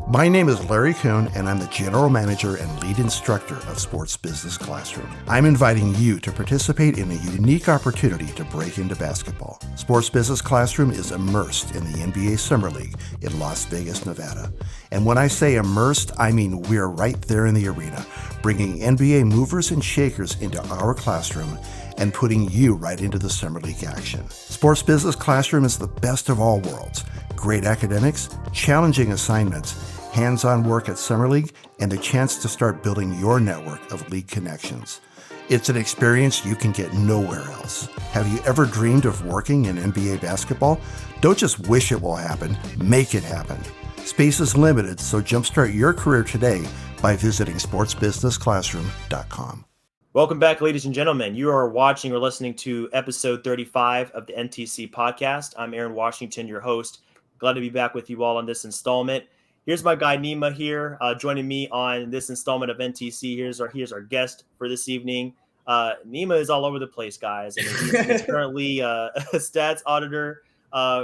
My name is Larry Kuhn, and I'm the General Manager and Lead Instructor of Sports Business Classroom. I'm inviting you to participate in a unique opportunity to break into basketball. Sports Business Classroom is immersed in the NBA Summer League in Las Vegas, Nevada. And when I say immersed, I mean we're right there in the arena, bringing NBA movers and shakers into our classroom and putting you right into the Summer League action. Sports Business Classroom is the best of all worlds. Great academics, challenging assignments, hands-on work at Summer League, and the chance to start building your network of league connections. It's an experience you can get nowhere else. Have you ever dreamed of working in NBA basketball? Don't just wish it will happen, make it happen. Space is limited, so jumpstart your career today by visiting sportsbusinessclassroom.com. Welcome back, ladies and gentlemen. You are watching or listening to episode 35 of the NTC podcast. I'm Aaron Washington, your host. Glad to be back with you all on this installment. Here's my guy Neema here, joining me on this installment of NTC. Here's our guest for this evening. Neema is all over the place, guys. I mean, he's currently a stats auditor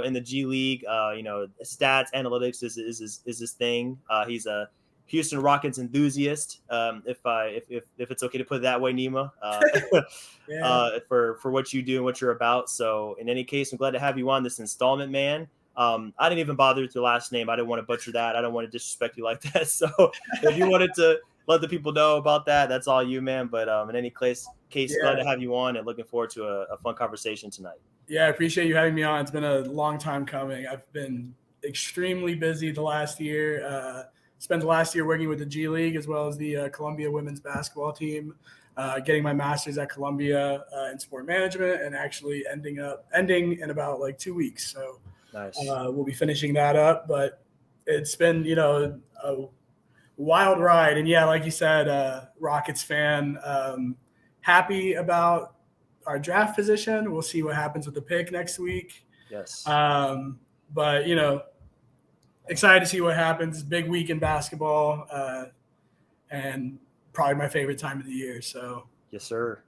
in the G League. Stats analytics is his thing. He's a Houston Rockets enthusiast, if it's okay to put it that way, Neema, for what you do and what you're about. So in any case, I'm glad to have you on this installment, man. I didn't even bother with your last name. I didn't want to butcher that. I don't want to disrespect you like that. So if you wanted to let the people know about that, that's all you, man. But in any case, glad to have you on and looking forward to a fun conversation tonight. Yeah, I appreciate you having me on. It's been a long time coming. I've been extremely busy the last year. Spent the last year working with the G League as well as the Columbia women's basketball team, getting my master's at Columbia in sport management, and actually ending in about like 2 weeks. So nice. We'll be finishing that up, but it's been, a wild ride. And yeah, like you said, Rockets fan, happy about our draft position. We'll see what happens with the pick next week. Yes. But, excited to see what happens. Big week in basketball, and probably my favorite time of the year. So yes, sir.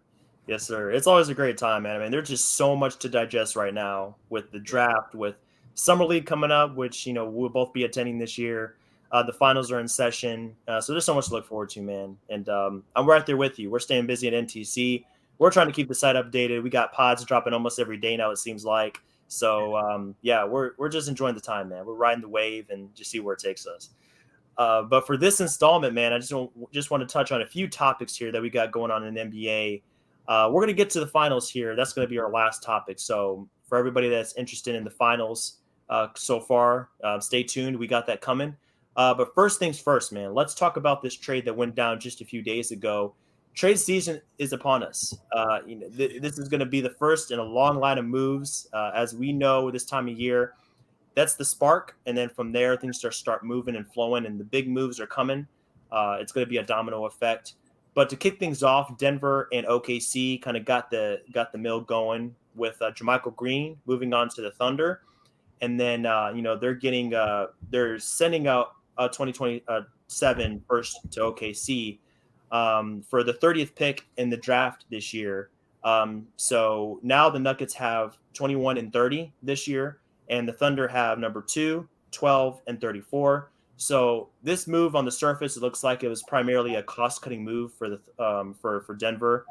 Yes, sir. It's always a great time, man. I mean, there's just so much to digest right now with the draft, with Summer League coming up, which, we'll both be attending this year. The finals are in session. So there's so much to look forward to, man. And I'm right there with you. We're staying busy at NTC. We're trying to keep the site updated. We got pods dropping almost every day now, it seems like. So, we're just enjoying the time, man. We're riding the wave and just see where it takes us. But for this installment, man, I just want to touch on a few topics here that we got going on in NBA. We're going to get to the finals here. That's going to be our last topic. So for everybody that's interested in the finals so far, stay tuned. We got that coming. But first things first, man, let's talk about this trade that went down just a few days ago. Trade season is upon us. This is going to be the first in a long line of moves. As we know, this time of year, that's the spark. And then from there, things start moving and flowing, and the big moves are coming. It's going to be a domino effect. But to kick things off, Denver and OKC kind of got the mill going with JaMychal Green moving on to the Thunder. And then, they're sending out 2027 first to OKC for the 30th pick in the draft this year. So now the Nuggets have 21 and 30 this year, and the Thunder have number 2, 12, and 34. So this move on the surface, it looks like it was primarily a cost-cutting move for for Denver.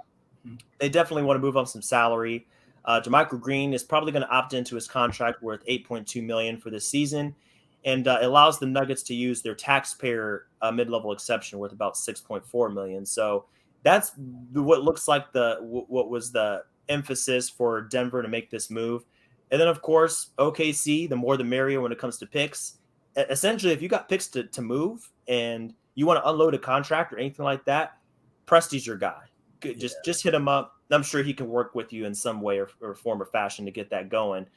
They definitely want to move up some salary. JaMychal Green is probably going to opt into his contract worth $8.2 million for this season, and it allows the Nuggets to use their taxpayer mid-level exception worth about $6.4 million. So that's what looks like what was the emphasis for Denver to make this move. And then, of course, OKC, the more the merrier when it comes to picks. Essentially, if you got picks to move and you want to unload a contract or anything like that, Presti's your guy. Just hit him up. I'm sure he can work with you in some way or form or fashion to get that going.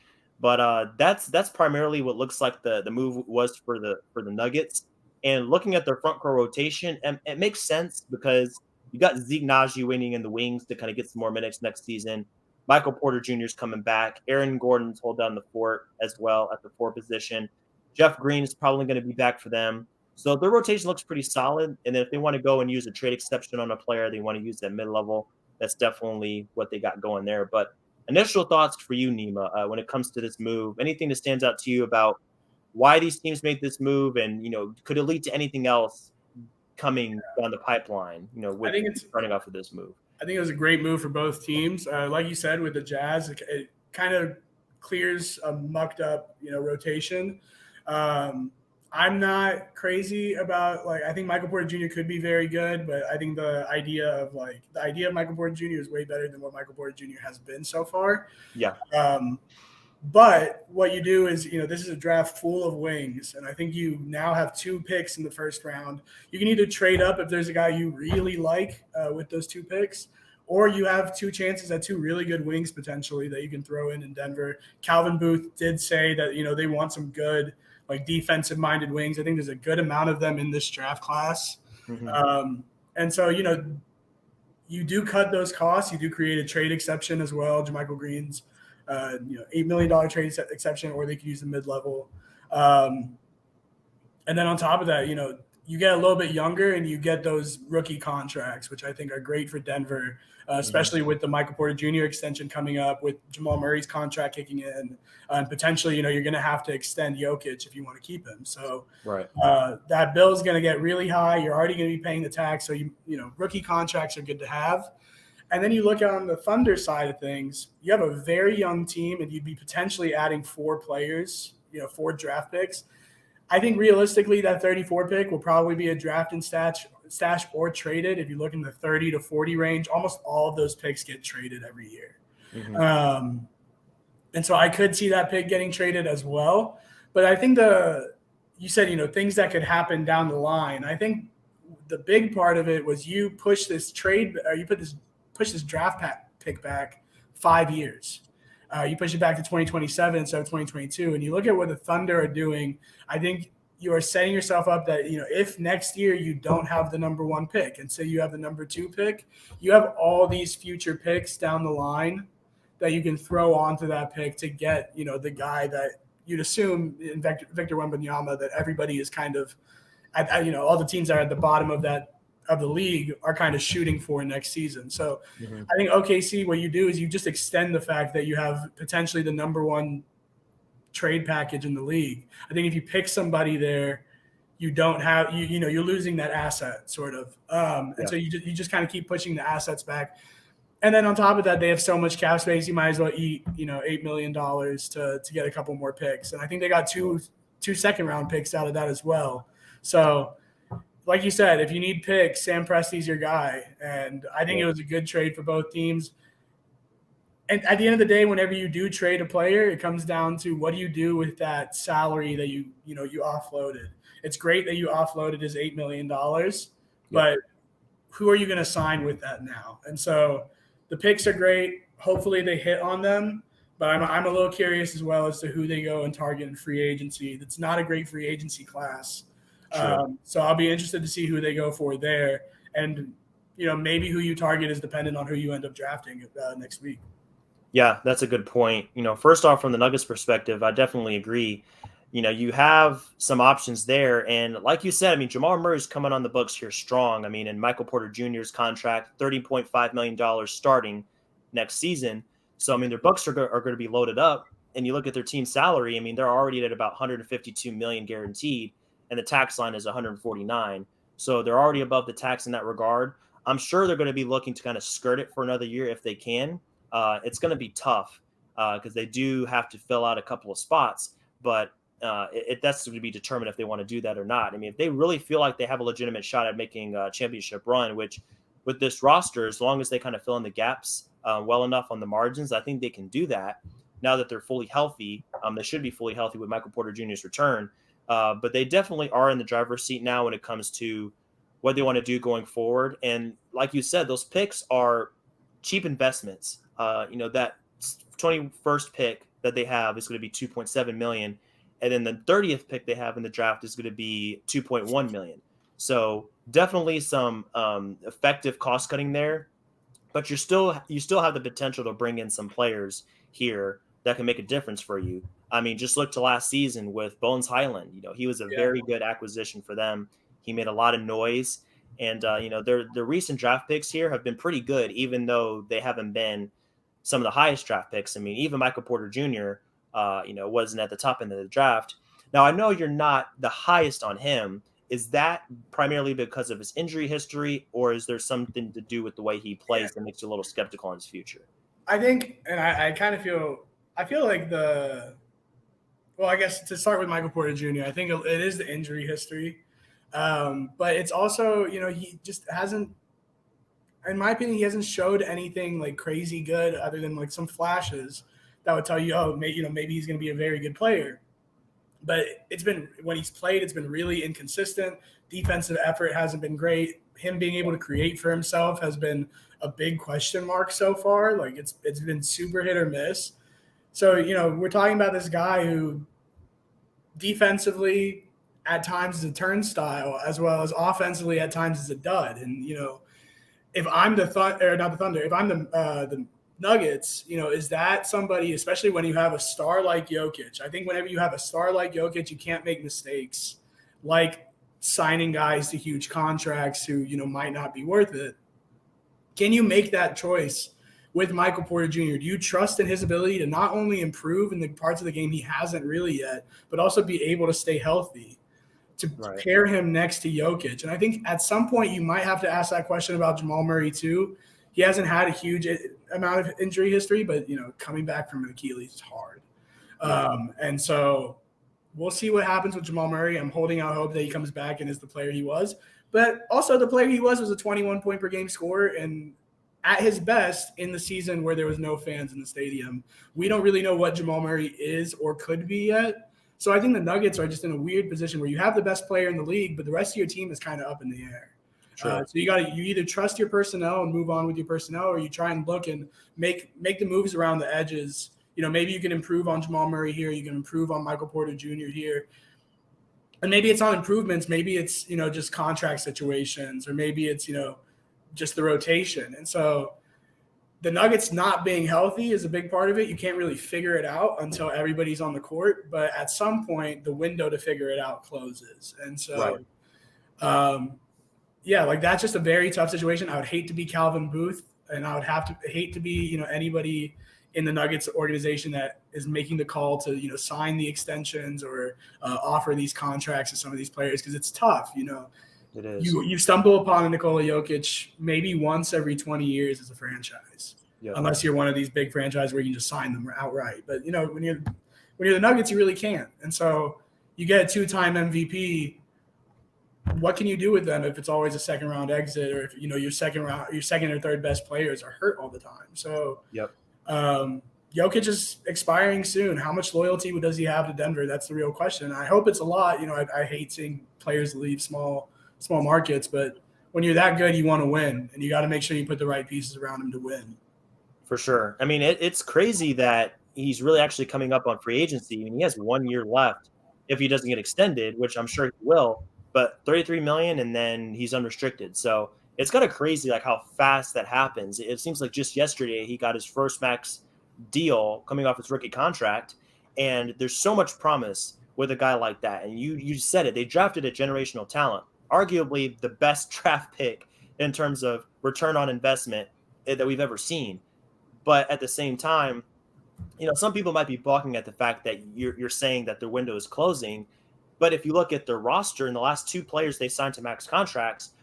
But that's primarily what looks like the move was for the Nuggets. And looking at their front court rotation, it makes sense because you got Zeke Naji waiting in the wings to kind of get some more minutes next season. Michael Porter Jr. is coming back. Aaron Gordon's hold down the fort as well at the 4 position. Jeff Green is probably going to be back for them. So their rotation looks pretty solid. And then if they want to go and use a trade exception on a player, they want to use that mid-level. That's definitely what they got going there. But initial thoughts for you, Neema, when it comes to this move, anything that stands out to you about why these teams make this move, and could it lead to anything else coming down the pipeline? With starting off with this move. I think it was a great move for both teams. Like you said, with the Jazz, it kind of clears a mucked up, rotation. I'm not crazy about I think Michael Porter Jr. could be very good, but I think the idea of Michael Porter Jr. is way better than what Michael Porter Jr. has been so far. Yeah. But what you do is, this is a draft full of wings, and I think you now have 2 picks in the first round. You can either trade up if there's a guy you really like with those 2 picks, or you have 2 chances at 2 really good wings potentially that you can throw in Denver. Calvin Booth did say that, they want some good defensive-minded wings. I think there's a good amount of them in this draft class. Mm-hmm. And so, you do cut those costs. You do create a trade exception as well. JaMychal Green's, $8 million trade exception, or they could use the mid-level. And then on top of that, you get a little bit younger and you get those rookie contracts, which I think are great for Denver, especially with the Michael Porter Jr. extension coming up, with Jamal Murray's contract kicking in. And potentially, you're going to have to extend Jokic if you want to keep him. So right. That bill is going to get really high. You're already going to be paying the tax. So, rookie contracts are good to have. And then you look on the Thunder side of things, you have a very young team, and you'd be potentially adding 4 players, 4 draft picks. I think realistically that 34 pick will probably be a draft and stash or traded. If you look in the 30 to 40 range, almost all of those picks get traded every year. Mm-hmm. And so I could see that pick getting traded as well. But I think you said, things that could happen down the line. I think the big part of it was you push this draft pick back 5 years. You push it back to 2027 instead of 2022. And you look at what the Thunder are doing, I think you are setting yourself up that, if next year you don't have the number 1 pick and say you have the number 2 pick, you have all these future picks down the line that you can throw onto that pick to get, the guy that you'd assume in Victor Wembanyama, that everybody is kind of, all the teams that are at the bottom of the league are kind of shooting for next season. So I think OKC, what you do is you just extend the fact that you have potentially the number 1 trade package in the league. I think if you pick somebody there, you don't have, you're losing that asset sort of. And so you just kind of keep pushing the assets back. And then on top of that, they have so much cap space, you might as well eat, $8 million to get a couple more picks. And I think they got two second-round picks out of that as well. So, like you said, if you need picks, Sam Presti's your guy. And I think it was a good trade for both teams. And at the end of the day, whenever you do trade a player, it comes down to what do you do with that salary that you offloaded. It's great that you offloaded his $8 million, but who are you going to sign with that now? And so the picks are great. Hopefully they hit on them, but I'm a little curious as well as to who they go and target in free agency. That's not a great free agency class. So I'll be interested to see who they go for there. And, maybe who you target is dependent on who you end up drafting next week. Yeah, that's a good point. First off, from the Nuggets perspective, I definitely agree. You have some options there. And like you said, Jamal Murray's coming on the books here strong. And Michael Porter Jr.'s contract, $30.5 million starting next season. So, their books are going to be loaded up. And you look at their team salary, they're already at about $152 million guaranteed. And the tax line is 149. So they're already above the tax in that regard. I'm sure they're going to be looking to kind of skirt it for another year if they can. It's going to be tough because they do have to fill out a couple of spots, but that's going to be determined if they want to do that or not. If they really feel like they have a legitimate shot at making a championship run, which with this roster, as long as they kind of fill in the gaps well enough on the margins, I think they can do that now that they're fully healthy. They should be fully healthy with Michael Porter Jr.'s return. But they definitely are in the driver's seat now when it comes to what they want to do going forward. And like you said, those picks are cheap investments. That 21st pick that they have is going to be $2.7 million. And then the 30th pick they have in the draft is going to be $2.1 million. So definitely some effective cost cutting there. But you still have the potential to bring in some players here that can make a difference for you. Just look to last season with Bones Highland. He was a very good acquisition for them. He made a lot of noise. And, their recent draft picks here have been pretty good, even though they haven't been some of the highest draft picks. Even Michael Porter Jr., wasn't at the top end of the draft. Now, I know you're not the highest on him. Is that primarily because of his injury history, or is there something to do with the way he plays that makes you a little skeptical on his future? I think, and I kind of I feel like well, I guess to start with Michael Porter Jr., I think it is the injury history. But it's also, he just hasn't, in my opinion, he hasn't showed anything like crazy good other than like some flashes that would tell you, oh, maybe he's going to be a very good player. But when he's played, it's been really inconsistent. Defensive effort hasn't been great. Him being able to create for himself has been a big question mark so far. Like it's been super hit or miss. So, we're talking about this guy who defensively at times is a turnstile, as well as offensively at times is a dud. And, if I'm the not the Thunder, if I'm the Nuggets, is that somebody, especially when you have a star like Jokic? I think whenever you have a star like Jokic, you can't make mistakes like signing guys to huge contracts who, might not be worth it. Can you make that choice with Michael Porter Jr.? Do you trust in his ability to not only improve in the parts of the game he hasn't really yet, but also be able to stay healthy, to pair him next to Jokic? And I think at some point you might have to ask that question about Jamal Murray too. He hasn't had a huge amount of injury history, but, coming back from an Achilles is hard. And so we'll see what happens with Jamal Murray. I'm holding out hope that he comes back and is the player he was. But also the player he was a 21 point per game scorer, and at his best in the season where there was no fans in the stadium. We don't really know what Jamal Murray is or could be yet. So I think the Nuggets are just in a weird position where you have the best player in the league, but the rest of your team is kind of up in the air. So you either trust your personnel and move on with your personnel, or you try and look and make the moves around the edges. Maybe you can improve on Jamal Murray here. You can improve on Michael Porter Jr. here. And maybe it's not improvements. Maybe it's, just contract situations, or maybe it's, just the rotation. And so the Nuggets not being healthy is a big part of it. You can't really figure it out until everybody's on the court. But at some point, the window to figure it out closes. And so, that's just a very tough situation. I would hate to be Calvin Booth, and I would hate to be, anybody in the Nuggets organization that is making the call to, sign the extensions or offer these contracts to some of these players, because it's tough, It is. You stumble upon a Nikola Jokic maybe once every 20 years as a franchise, unless you're one of these big franchises where you can just sign them outright. But, when you're the Nuggets, you really can't. And so you get a 2-time MVP. What can you do with them if it's always a second round exit, or if, your second or third best players are hurt all the time? So Jokic is expiring soon. How much loyalty does he have to Denver? That's the real question. I hope it's a lot. I hate seeing players leave small markets, but when you're that good, you want to win, and you got to make sure you put the right pieces around him to win. For sure. I mean, it's crazy that he's really actually coming up on free agency. I mean, he has 1 year left if he doesn't get extended, which I'm sure he will, but $33 million, and then he's unrestricted. So it's kind of crazy like how fast that happens. It seems like just yesterday he got his first max deal coming off his rookie contract, and there's so much promise with a guy like that. And you said it, they drafted a generational talent, arguably the best draft pick in terms of return on investment that we've ever seen. But at the same time, some people might be balking at the fact that you're saying that their window is closing. But if you look at their roster and the last 2 players they signed to max contracts,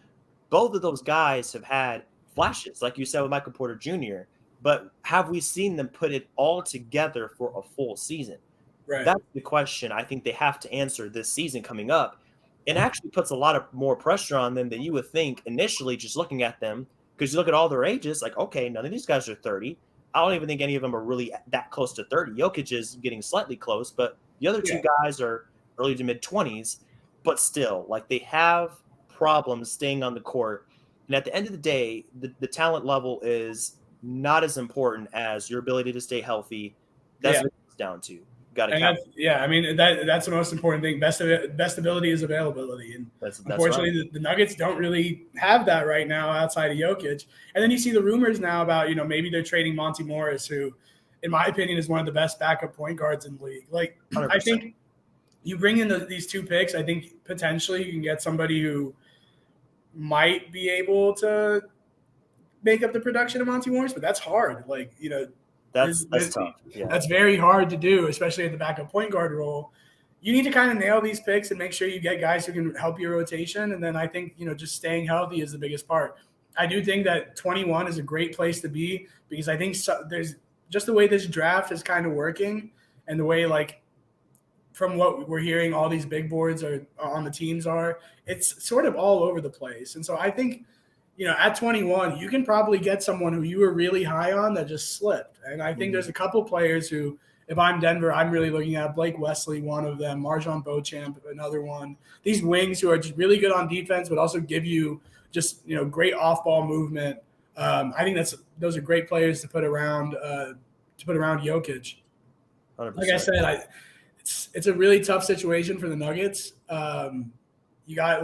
both of those guys have had flashes, like you said with Michael Porter Jr. But have we seen them put it all together for a full season? Right. That's the question I think they have to answer this season coming up. It actually puts a lot of more pressure on them than you would think initially just looking at them, because you look at all their ages, like, okay, none of these guys are 30. I don't even think any of them are really that close to 30. Jokic is getting slightly close, but the other 2 guys are early to mid-20s. But still, like, they have problems staying on the court. And at the end of the day, the talent level is not as important as your ability to stay healthy. That's what it comes down to. Got to count. I mean, that's the most important thing. Best ability is availability. And that's unfortunately, right. the Nuggets don't really have that right now outside of Jokic. And then you see the rumors now about, maybe they're trading Monty Morris, who, in my opinion, is one of the best backup point guards in the league. Like, 100%. I think you bring in these 2 picks, I think potentially you can get somebody who might be able to make up the production of Monty Morris, but that's hard. Like, that's tough. Yeah. That's very hard to do, especially at the backup point guard role. you need to kind of nail these picks and make sure you get guys who can help your rotation. And then I think, just staying healthy is the biggest part. I do think that 21 is a great place to be because I think there's just the way this draft is kind of working and the way, like, from what we're hearing, all these big boards are on the teams it's sort of all over the place. And so I think, at 21, you can probably get someone who you were really high on that just slipped. And I think there's a couple players who, if I'm Denver, I'm really looking at Blake Wesley, one of them, Marjon Beauchamp, another one. These wings who are just really good on defense, but also give you just, great off-ball movement. I think those are great players to put around Jokic. 100%. Like I said, it's a really tough situation for the Nuggets. You got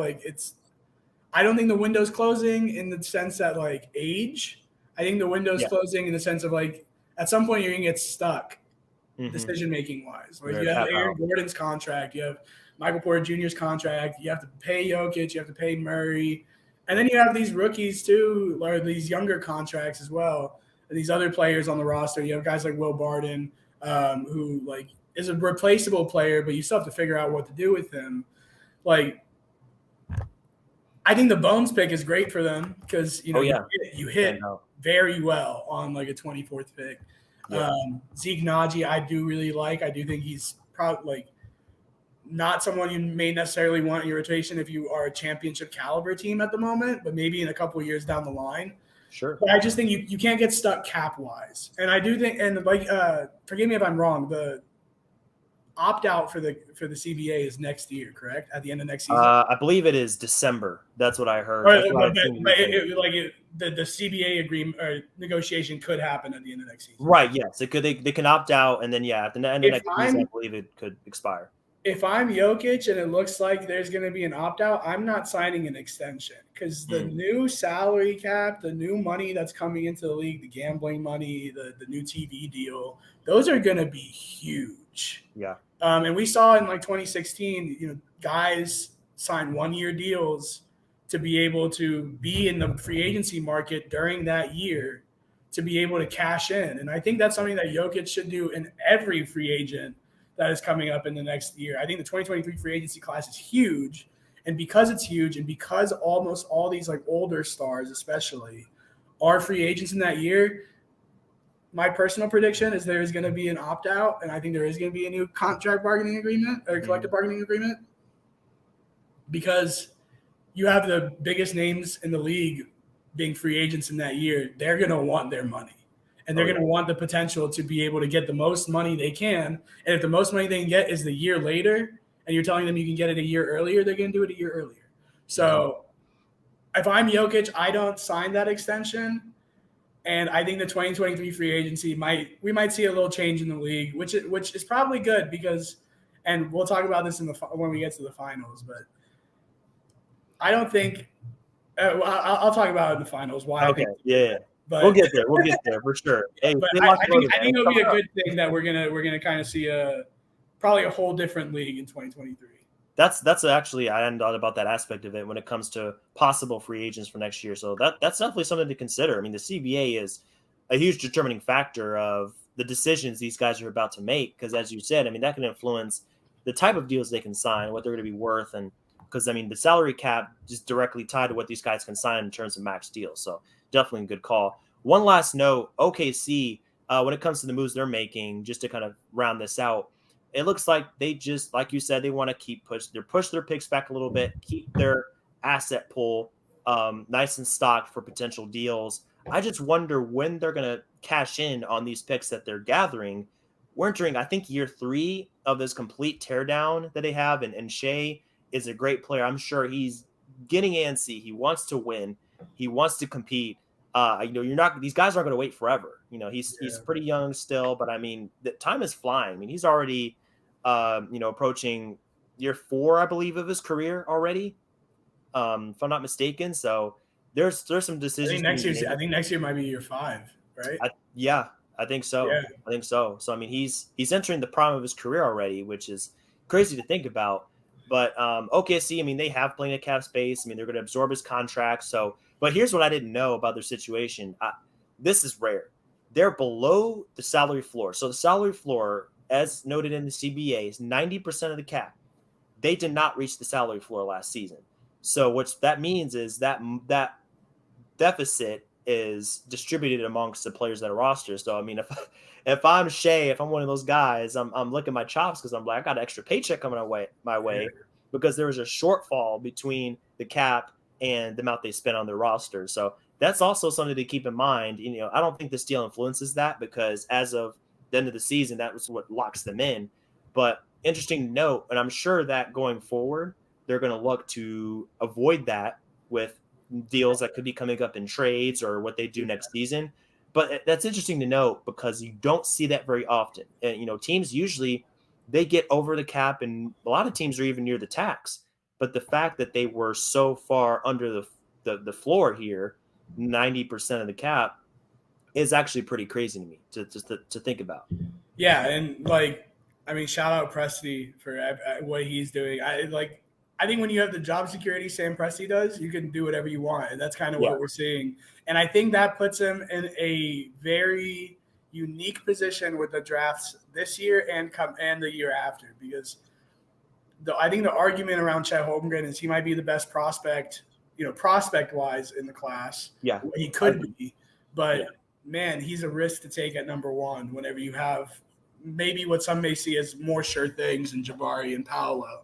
I don't think the window's closing in the sense that age. I think the window's closing in the sense of at some point you're gonna get stuck decision making wise. You have Aaron Gordon's contract, you have Michael Porter Jr.'s contract, you have to pay Jokic, you have to pay Murray, and then you have these rookies too, or these younger contracts as well. And these other players on the roster, you have guys like Will Barton, who is a replaceable player, but you still have to figure out what to do with him. I think the Bones pick is great for them because you hit very well on a 24th pick. Yeah. Zeke Naji, I do really like. I do think he's probably not someone you may necessarily want in your rotation if you are a championship caliber team at the moment, but maybe in a couple of years down the line. Sure. But I just think you can't get stuck cap wise, and I do think, and forgive me if I'm wrong, the opt out for the CBA is next year, correct? At the end of next season, I believe it is December. That's what I heard. The CBA agreement or negotiation could happen at the end of next season. Right. Yes, it could. They can opt out, and then at the end of next season, I believe it could expire. If I'm Jokic and it looks like there's going to be an opt out, I'm not signing an extension because the new salary cap, the new money that's coming into the league, the gambling money, the new TV deal, those are going to be huge. Yeah. And we saw in 2016, guys sign 1-year deals to be able to be in the free agency market during that year to be able to cash in. And I think that's something that Jokic should do in every free agent that is coming up in the next year. I think the 2023 free agency class is huge. And because it's huge and because almost all these older stars especially are free agents in that year, my personal prediction is there is going to be an opt-out, and I think there is going to be a new contract bargaining agreement or collective bargaining agreement because you have the biggest names in the league being free agents in that year. They're going to want their money, and they're going to want the potential to be able to get the most money they can. And if the most money they can get is the year later, and you're telling them you can get it a year earlier, they're going to do it a year earlier. So if I'm Jokic, I don't sign that extension. And I think the 2023 free agency we might see a little change in the league, which is probably good because, and we'll talk about this when we get to the finals. But I don't think I'll talk about it in the finals. Why? Okay, yeah. But we'll get there. We'll get there for sure. Hey, but I think it'll be a good thing that we're gonna kind of see probably a whole different league in 2023. That's actually, I hadn't thought about that aspect of it when it comes to possible free agents for next year. So that's definitely something to consider. I mean, the CBA is a huge determining factor of the decisions these guys are about to make. Because as you said, I mean, that can influence the type of deals they can sign, what they're going to be worth. And because, I mean, the salary cap is directly tied to what these guys can sign in terms of max deals. So definitely a good call. One last note, OKC, when it comes to the moves they're making, just to kind of round this out, it looks like they just, like you said, they want to push their picks back a little bit, keep their asset pool nice and stocked for potential deals. I just wonder when they're going to cash in on these picks that they're gathering. We're entering, I think, year 3 of this complete teardown that they have, and Shea is a great player. I'm sure he's getting antsy. He wants to win. He wants to compete. These guys aren't going to wait forever. He's pretty young still, but I mean, the time is flying. I mean, he's already, approaching year 4, I believe, of his career already, if I'm not mistaken. So there's some decisions. I think next year might be year 5, right? I think so. Yeah. I think so. So I mean, he's entering the prime of his career already, which is crazy to think about. But OKC, I mean, they have plenty of cap space. I mean, they're going to absorb his contract. So, but here's what I didn't know about their situation. This is rare. They're below the salary floor. So the salary floor as noted in the CBAs, 90% of the cap, they did not reach the salary floor last season. So what that means is that deficit is distributed amongst the players that are rosters. So I mean, if I'm Shea, if I'm one of those guys, I'm licking my chops because I'm like, I got an extra paycheck coming my way because there was a shortfall between the cap and the amount they spent on their roster. So that's also something to keep in mind. I don't think this deal influences that because as of the end of the season, that was what locks them in. But interesting to note, and I'm sure that going forward, they're going to look to avoid that with deals that could be coming up in trades or what they do next season. But that's interesting to note because you don't see that very often. And, teams usually they get over the cap and a lot of teams are even near the tax. But the fact that they were so far under the floor here, 90% of the cap, is actually pretty crazy to me to think about. Yeah, and shout out Presti for what he's doing. I think when you have the job security Sam Presti does, you can do whatever you want, and that's kind of what we're seeing. And I think that puts him in a very unique position with the drafts this year and the year after, because I think the argument around Chet Holmgren is he might be the best prospect, prospect-wise in the class. Yeah, he could be, but man, he's a risk to take at number one whenever you have maybe what some may see as more sure things in Jabari and Paolo.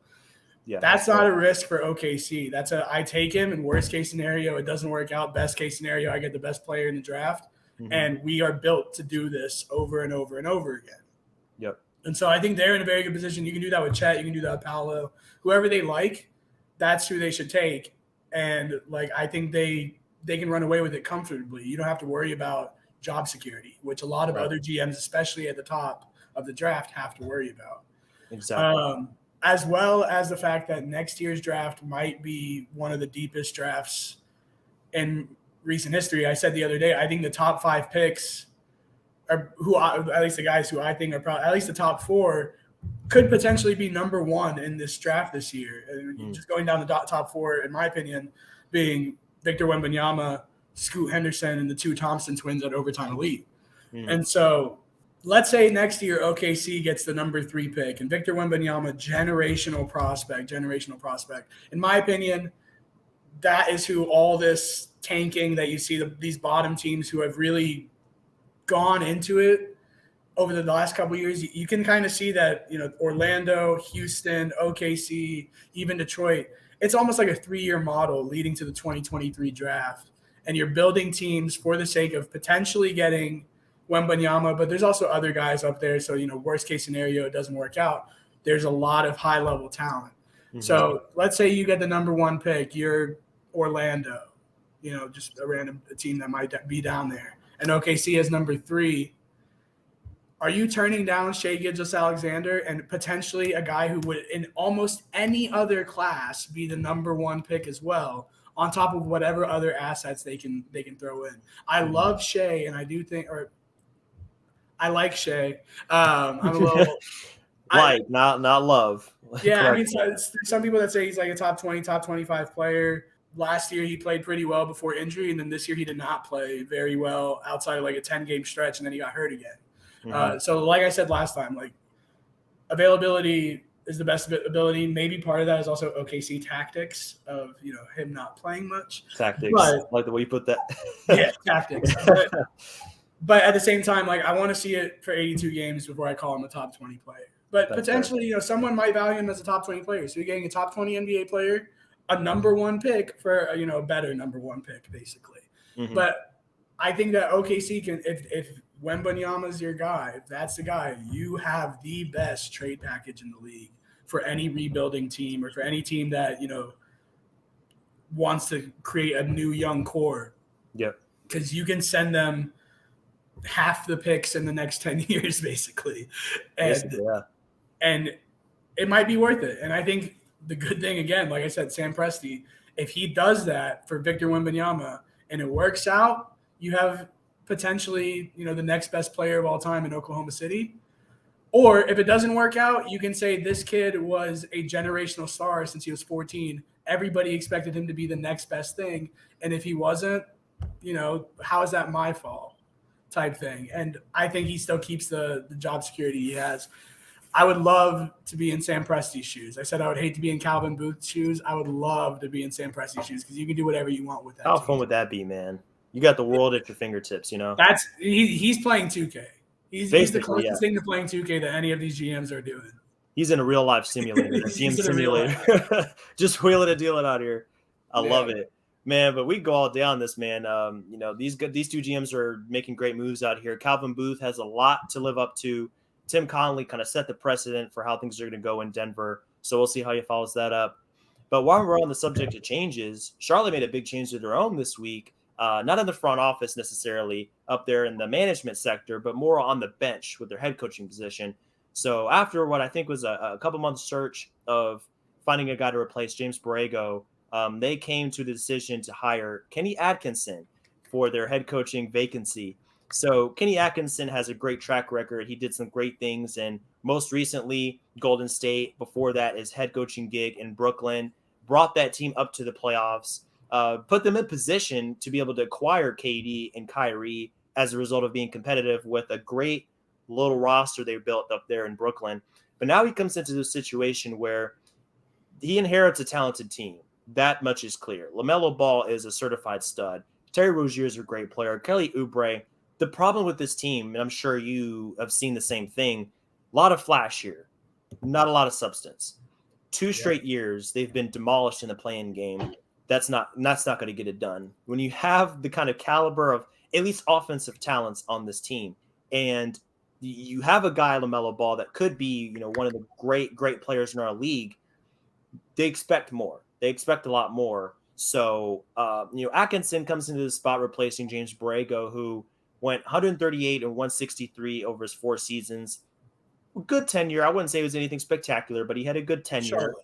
Yeah, that's not a risk for OKC. That's I take him in worst case scenario, it doesn't work out. Best case scenario, I get the best player in the draft. Mm-hmm. And we are built to do this over and over and over again. Yep. And so I think they're in a very good position. You can do that with Chet. You can do that with Paolo. Whoever they like, that's who they should take. And I think they can run away with it comfortably. You don't have to worry about job security, which a lot of other GMs, especially at the top of the draft, have to worry about. Exactly. As well as the fact that next year's draft might be one of the deepest drafts in recent history. I said the other day, I think the top 5 picks are at least the guys who I think are probably, at least the top 4 could potentially be number 1 in this draft this year. Just going down the top 4, in my opinion, being Victor Wembanyama, Scoot Henderson, and the 2 Thompson twins at Overtime Elite. And so let's say next year OKC gets the number 3 pick and Victor Wembanyama, generational prospect. In my opinion, that is who all this tanking that you see, these bottom teams who have really gone into it over the last couple of years, you can kind of see that, Orlando, Houston, OKC, even Detroit, it's almost like a 3-year model leading to the 2023 draft. And you're building teams for the sake of potentially getting Wembanyama, but there's also other guys up there. So, worst case scenario, it doesn't work out. There's a lot of high level talent. Mm-hmm. So let's say you get the number 1 pick, you're Orlando, just a random team that might be down there. And OKC is number 3. Are you turning down Shai Gilgeous-Alexander and potentially a guy who would in almost any other class be the number 1 pick as well, on top of whatever other assets they can throw in? I love Shai, and I do think, or I like Shai. I'm a little not love. Yeah, I mean, so there's some people that say he's like a top 20, top 25 player. Last year he played pretty well before injury, and then this year he did not play very well outside of a 10-game stretch, and then he got hurt again. Mm-hmm. So like I said last time, availability is the best ability. Maybe part of that is also OKC tactics of him not playing much. Tactics, but, like the way you put that. Yeah, tactics. But at the same time, I want to see it for 82 games before I call him a top 20 player. But that's potentially, someone might value him as a top 20 player. So you're getting a top 20 NBA player, a number 1 pick for a better number 1 pick, basically. Mm-hmm. But I think that OKC can, if Wembanyama's your guy, if that's the guy, you have the best trade package in the league for any rebuilding team or for any team that wants to create a new young core. Yep. Because you can send them half the picks in the next 10 years, basically. And it might be worth it. And I think the good thing, again, like I said, Sam Presti, if he does that for Victor Wembanyama and it works out, you have potentially, the next best player of all time in Oklahoma City. Or if it doesn't work out, you can say this kid was a generational star since he was 14. Everybody expected him to be the next best thing. And if he wasn't, how is that my fault type thing? And I think he still keeps the job security he has. I would love to be in Sam Presti's shoes. I said I would hate to be in Calvin Booth's shoes. I would love to be in Sam Presti's shoes because you can do whatever you want with that. How fun would that be, man? You got the world at your fingertips, He's playing 2K. He's the closest thing to playing 2K that any of these GMs are doing. He's in a real life simulator, GM simulator. Just wheeling and dealing out here. I love it, man. But we go all day on this, man. These two GMs are making great moves out here. Calvin Booth has a lot to live up to. Tim Connolly kind of set the precedent for how things are going to go in Denver. So we'll see how he follows that up. But while we're on the subject of changes, Charlotte made a big change to their own this week. Not in the front office necessarily up there in the management sector, but more on the bench with their head coaching position. So after what I think was a couple months search of finding a guy to replace James Borrego, they came to the decision to hire Kenny Atkinson for their head coaching vacancy. So Kenny Atkinson has a great track record. He did some great things, and most recently Golden State. Before that, his head coaching gig in Brooklyn brought that team up to the playoffs, put them in position to be able to acquire KD and Kyrie as a result of being competitive with a great little roster they built up there in Brooklyn. But now he comes into this situation where he inherits a talented team. That much is clear. LaMelo Ball is a certified stud. Terry Rozier is a great player. Kelly Oubre. The problem with this team, and I'm sure you have seen the same thing, a lot of flash here, not a lot of substance. 2 straight years they've been demolished in the play-in game. That's not going to get it done. When you have the kind of caliber of at least offensive talents on this team, and you have a guy, LaMelo Ball, that could be, one of the great players in our league, they expect more. They expect a lot more. So, Atkinson comes into the spot replacing James Borrego, who went 138 and 163 over his 4 seasons. Good tenure. I wouldn't say it was anything spectacular, but he had a good tenure. Charlotte.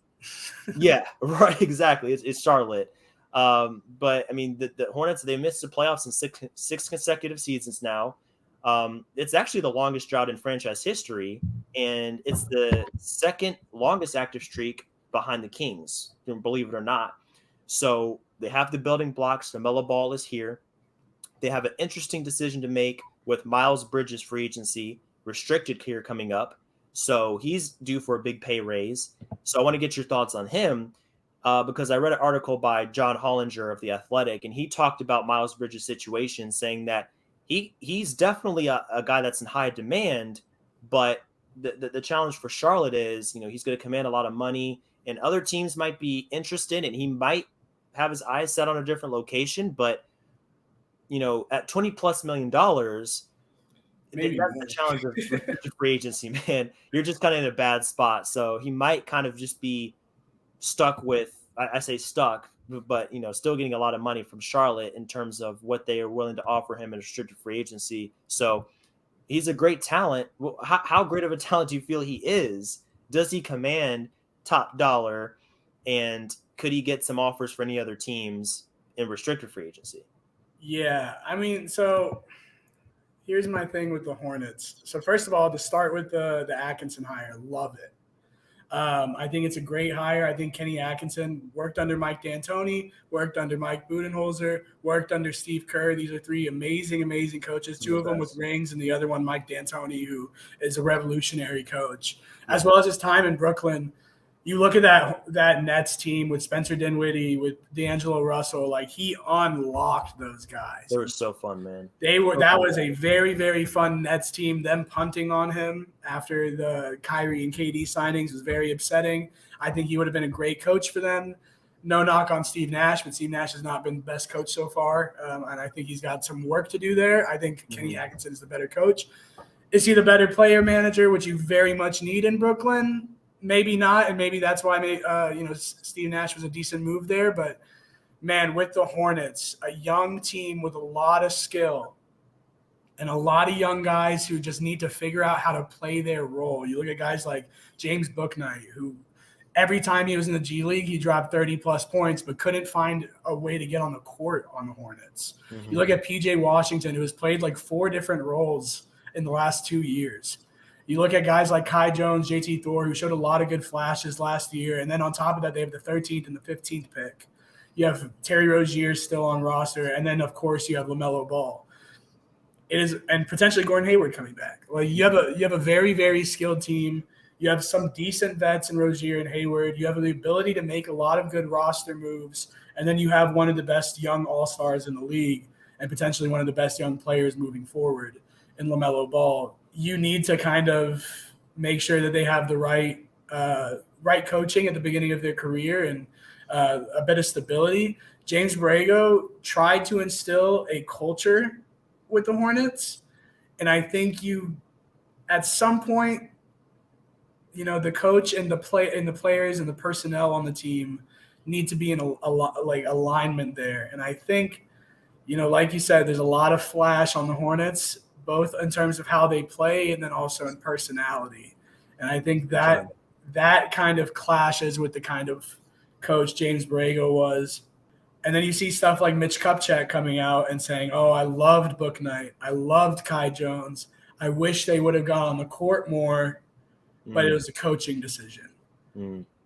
Yeah, right. Exactly. It's Charlotte. But I mean, the Hornets, they missed the playoffs in six consecutive seasons now. It's actually the longest drought in franchise history, and it's the second longest active streak behind the Kings, believe it or not. So they have the building blocks. The LaMelo Ball is here. They have an interesting decision to make with Miles Bridges' free agency, restricted here coming up. So he's due for a big pay raise. So I want to get your thoughts on him because I read an article by John Hollinger of The Athletic, and he talked about Miles Bridges' situation, saying that he's definitely a guy that's in high demand, but the challenge for Charlotte is, he's going to command a lot of money, and other teams might be interested, and he might have his eyes set on a different location, but at $20+ million, maybe that's the challenge of free agency, man. You're just kind of in a bad spot. So he might kind of just be stuck with, I say stuck, but still getting a lot of money from Charlotte in terms of what they are willing to offer him in restricted free agency. So he's a great talent. Well, how great of a talent do you feel he is? Does he command top dollar? And could he get some offers for any other teams in restricted free agency? Yeah, I mean, so here's my thing with the Hornets. So first of all, to start with the Atkinson hire, love it. I think it's a great hire. I think Kenny Atkinson worked under Mike D'Antoni, worked under Mike Budenholzer, worked under Steve Kerr. These are 3 amazing, amazing coaches, 2 of them with rings and the other one, Mike D'Antoni, who is a revolutionary coach. As well as his time in Brooklyn. You look at that Nets team with Spencer Dinwiddie, with D'Angelo Russell, like he unlocked those guys. They were so fun, man. That was a very, very fun Nets team. Them punting on him after the Kyrie and KD signings was very upsetting. I think he would have been a great coach for them. No knock on Steve Nash, but Steve Nash has not been the best coach so far, and I think he's got some work to do there. I think Kenny Atkinson is the better coach. Is he the better player manager, which you very much need in Brooklyn? Maybe not, and maybe that's why Steve Nash was a decent move there. But, man, with the Hornets, a young team with a lot of skill and a lot of young guys who just need to figure out how to play their role. You look at guys like James Bouknight, who every time he was in the G League, he dropped 30-plus points but couldn't find a way to get on the court on the Hornets. Mm-hmm. You look at P.J. Washington, who has played like 4 different roles in the last 2 years. You look at guys like Kai Jones, JT Thor, who showed a lot of good flashes last year. And then on top of that, they have the 13th and the 15th pick. You have Terry Rozier still on roster. And then, of course, you have LaMelo Ball. And potentially Gordon Hayward coming back. Like you have a very, very skilled team. You have some decent vets in Rozier and Hayward. You have the ability to make a lot of good roster moves. And then you have one of the best young all-stars in the league and potentially one of the best young players moving forward in LaMelo Ball. You need to kind of make sure that they have the right coaching at the beginning of their career and a bit of stability. James Borrego tried to instill a culture with the Hornets. And I think at some point, the coach and the players and the personnel on the team need to be in like alignment there. And I think, like you said, there's a lot of flash on the Hornets, both in terms of how they play and then also in personality. And I think that kind of clashes with the kind of coach James Borrego was. And then you see stuff like Mitch Kupchak coming out and saying, oh, I loved Book Knight. I loved Kai Jones. I wish they would have gone on the court more, but it was a coaching decision.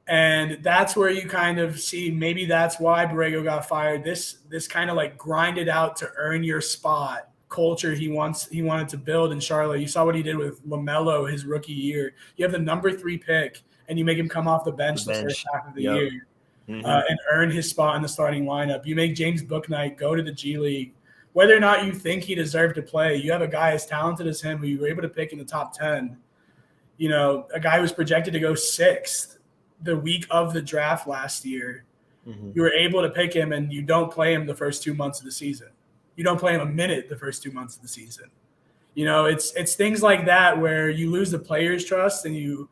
And that's where you kind of see maybe that's why Borrego got fired. This kind of like grind it out to earn your spot culture he wanted to build in Charlotte. You saw what he did with LaMelo his rookie year. You have the number 3 pick, and you make him come off the bench the first half of the year and earn his spot in the starting lineup. You make James Bouknight go to the G League. Whether or not you think he deserved to play, you have a guy as talented as him who you were able to pick in the top 10. A guy who was projected to go 6th the week of the draft last year. You were able to pick him, and you don't play him the first 2 months of the season. You don't play him a minute the first 2 months of the season. It's things like that where you lose the players' trust, and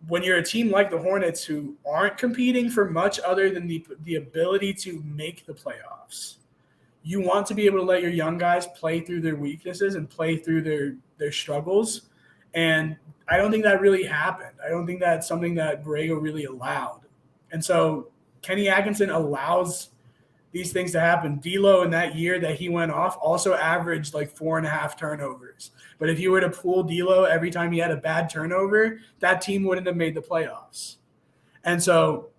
when you're a team like the Hornets who aren't competing for much other than the ability to make the playoffs, you want to be able to let your young guys play through their weaknesses and play through their struggles. And I don't think that really happened. I don't think that's something that Borrego really allowed. And so Kenny Atkinson allows these things to happen. D'Lo in that year that he went off also averaged like 4.5 turnovers. But if you were to pull D'Lo every time he had a bad turnover, that team wouldn't have made the playoffs. And so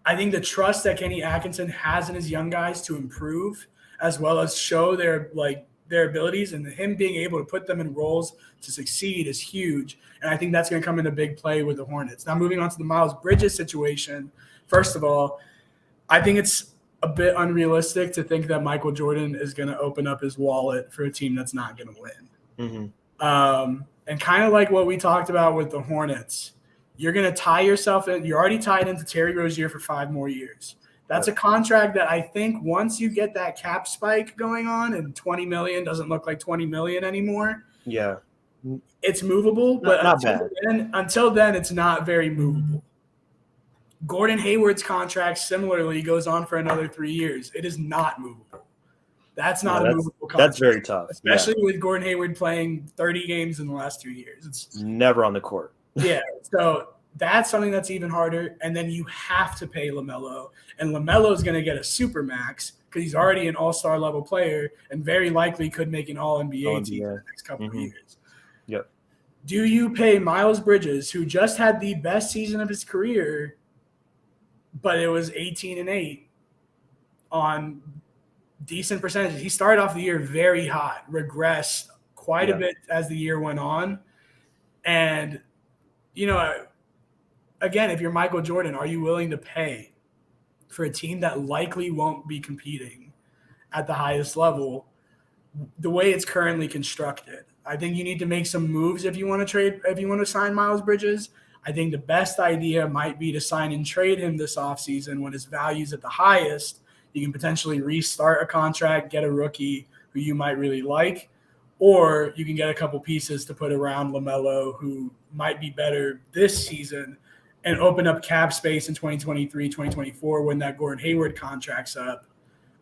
I think the trust that Kenny Atkinson has in his young guys to improve, as well as show their abilities, and him being able to put them in roles to succeed is huge. And I think that's going to come into big play with the Hornets. Now, moving on to the Miles Bridges situation, first of all, I think it's a bit unrealistic to think that Michael Jordan is going to open up his wallet for a team that's not going to win. And kind of like what we talked about with the Hornets, you're going to tie yourself in. You're already tied into Terry Rozier for 5 more years. That's a contract that I think once you get that cap spike going on and $20 million doesn't look like $20 million anymore. Yeah. It's movable, but not until then, it's not very movable. Gordon Hayward's contract similarly goes on for another 3 years. It is not movable. That's not a movable contract. That's very tough. Especially with Gordon Hayward playing 30 games in the last 2 years. It's never on the court. Yeah. So that's something that's even harder. And then you have to pay LaMelo. And LaMelo is going to get a super max because he's already an all-star level player and very likely could make an all-NBA team in the next couple of years. Yep. Do you pay Miles Bridges, who just had the best season of his career, but it was 18-8 on decent percentages? He started off the year very hot, regressed quite a bit as the year went on. And, again, if you're Michael Jordan, are you willing to pay for a team that likely won't be competing at the highest level the way it's currently constructed? I think you need to make some moves if you want to sign Miles Bridges. I think the best idea might be to sign and trade him this offseason when his value's at the highest. You can potentially restart a contract, get a rookie who you might really like, or you can get a couple pieces to put around LaMelo who might be better this season and open up cap space in 2023, 2024 when that Gordon Hayward contract's up,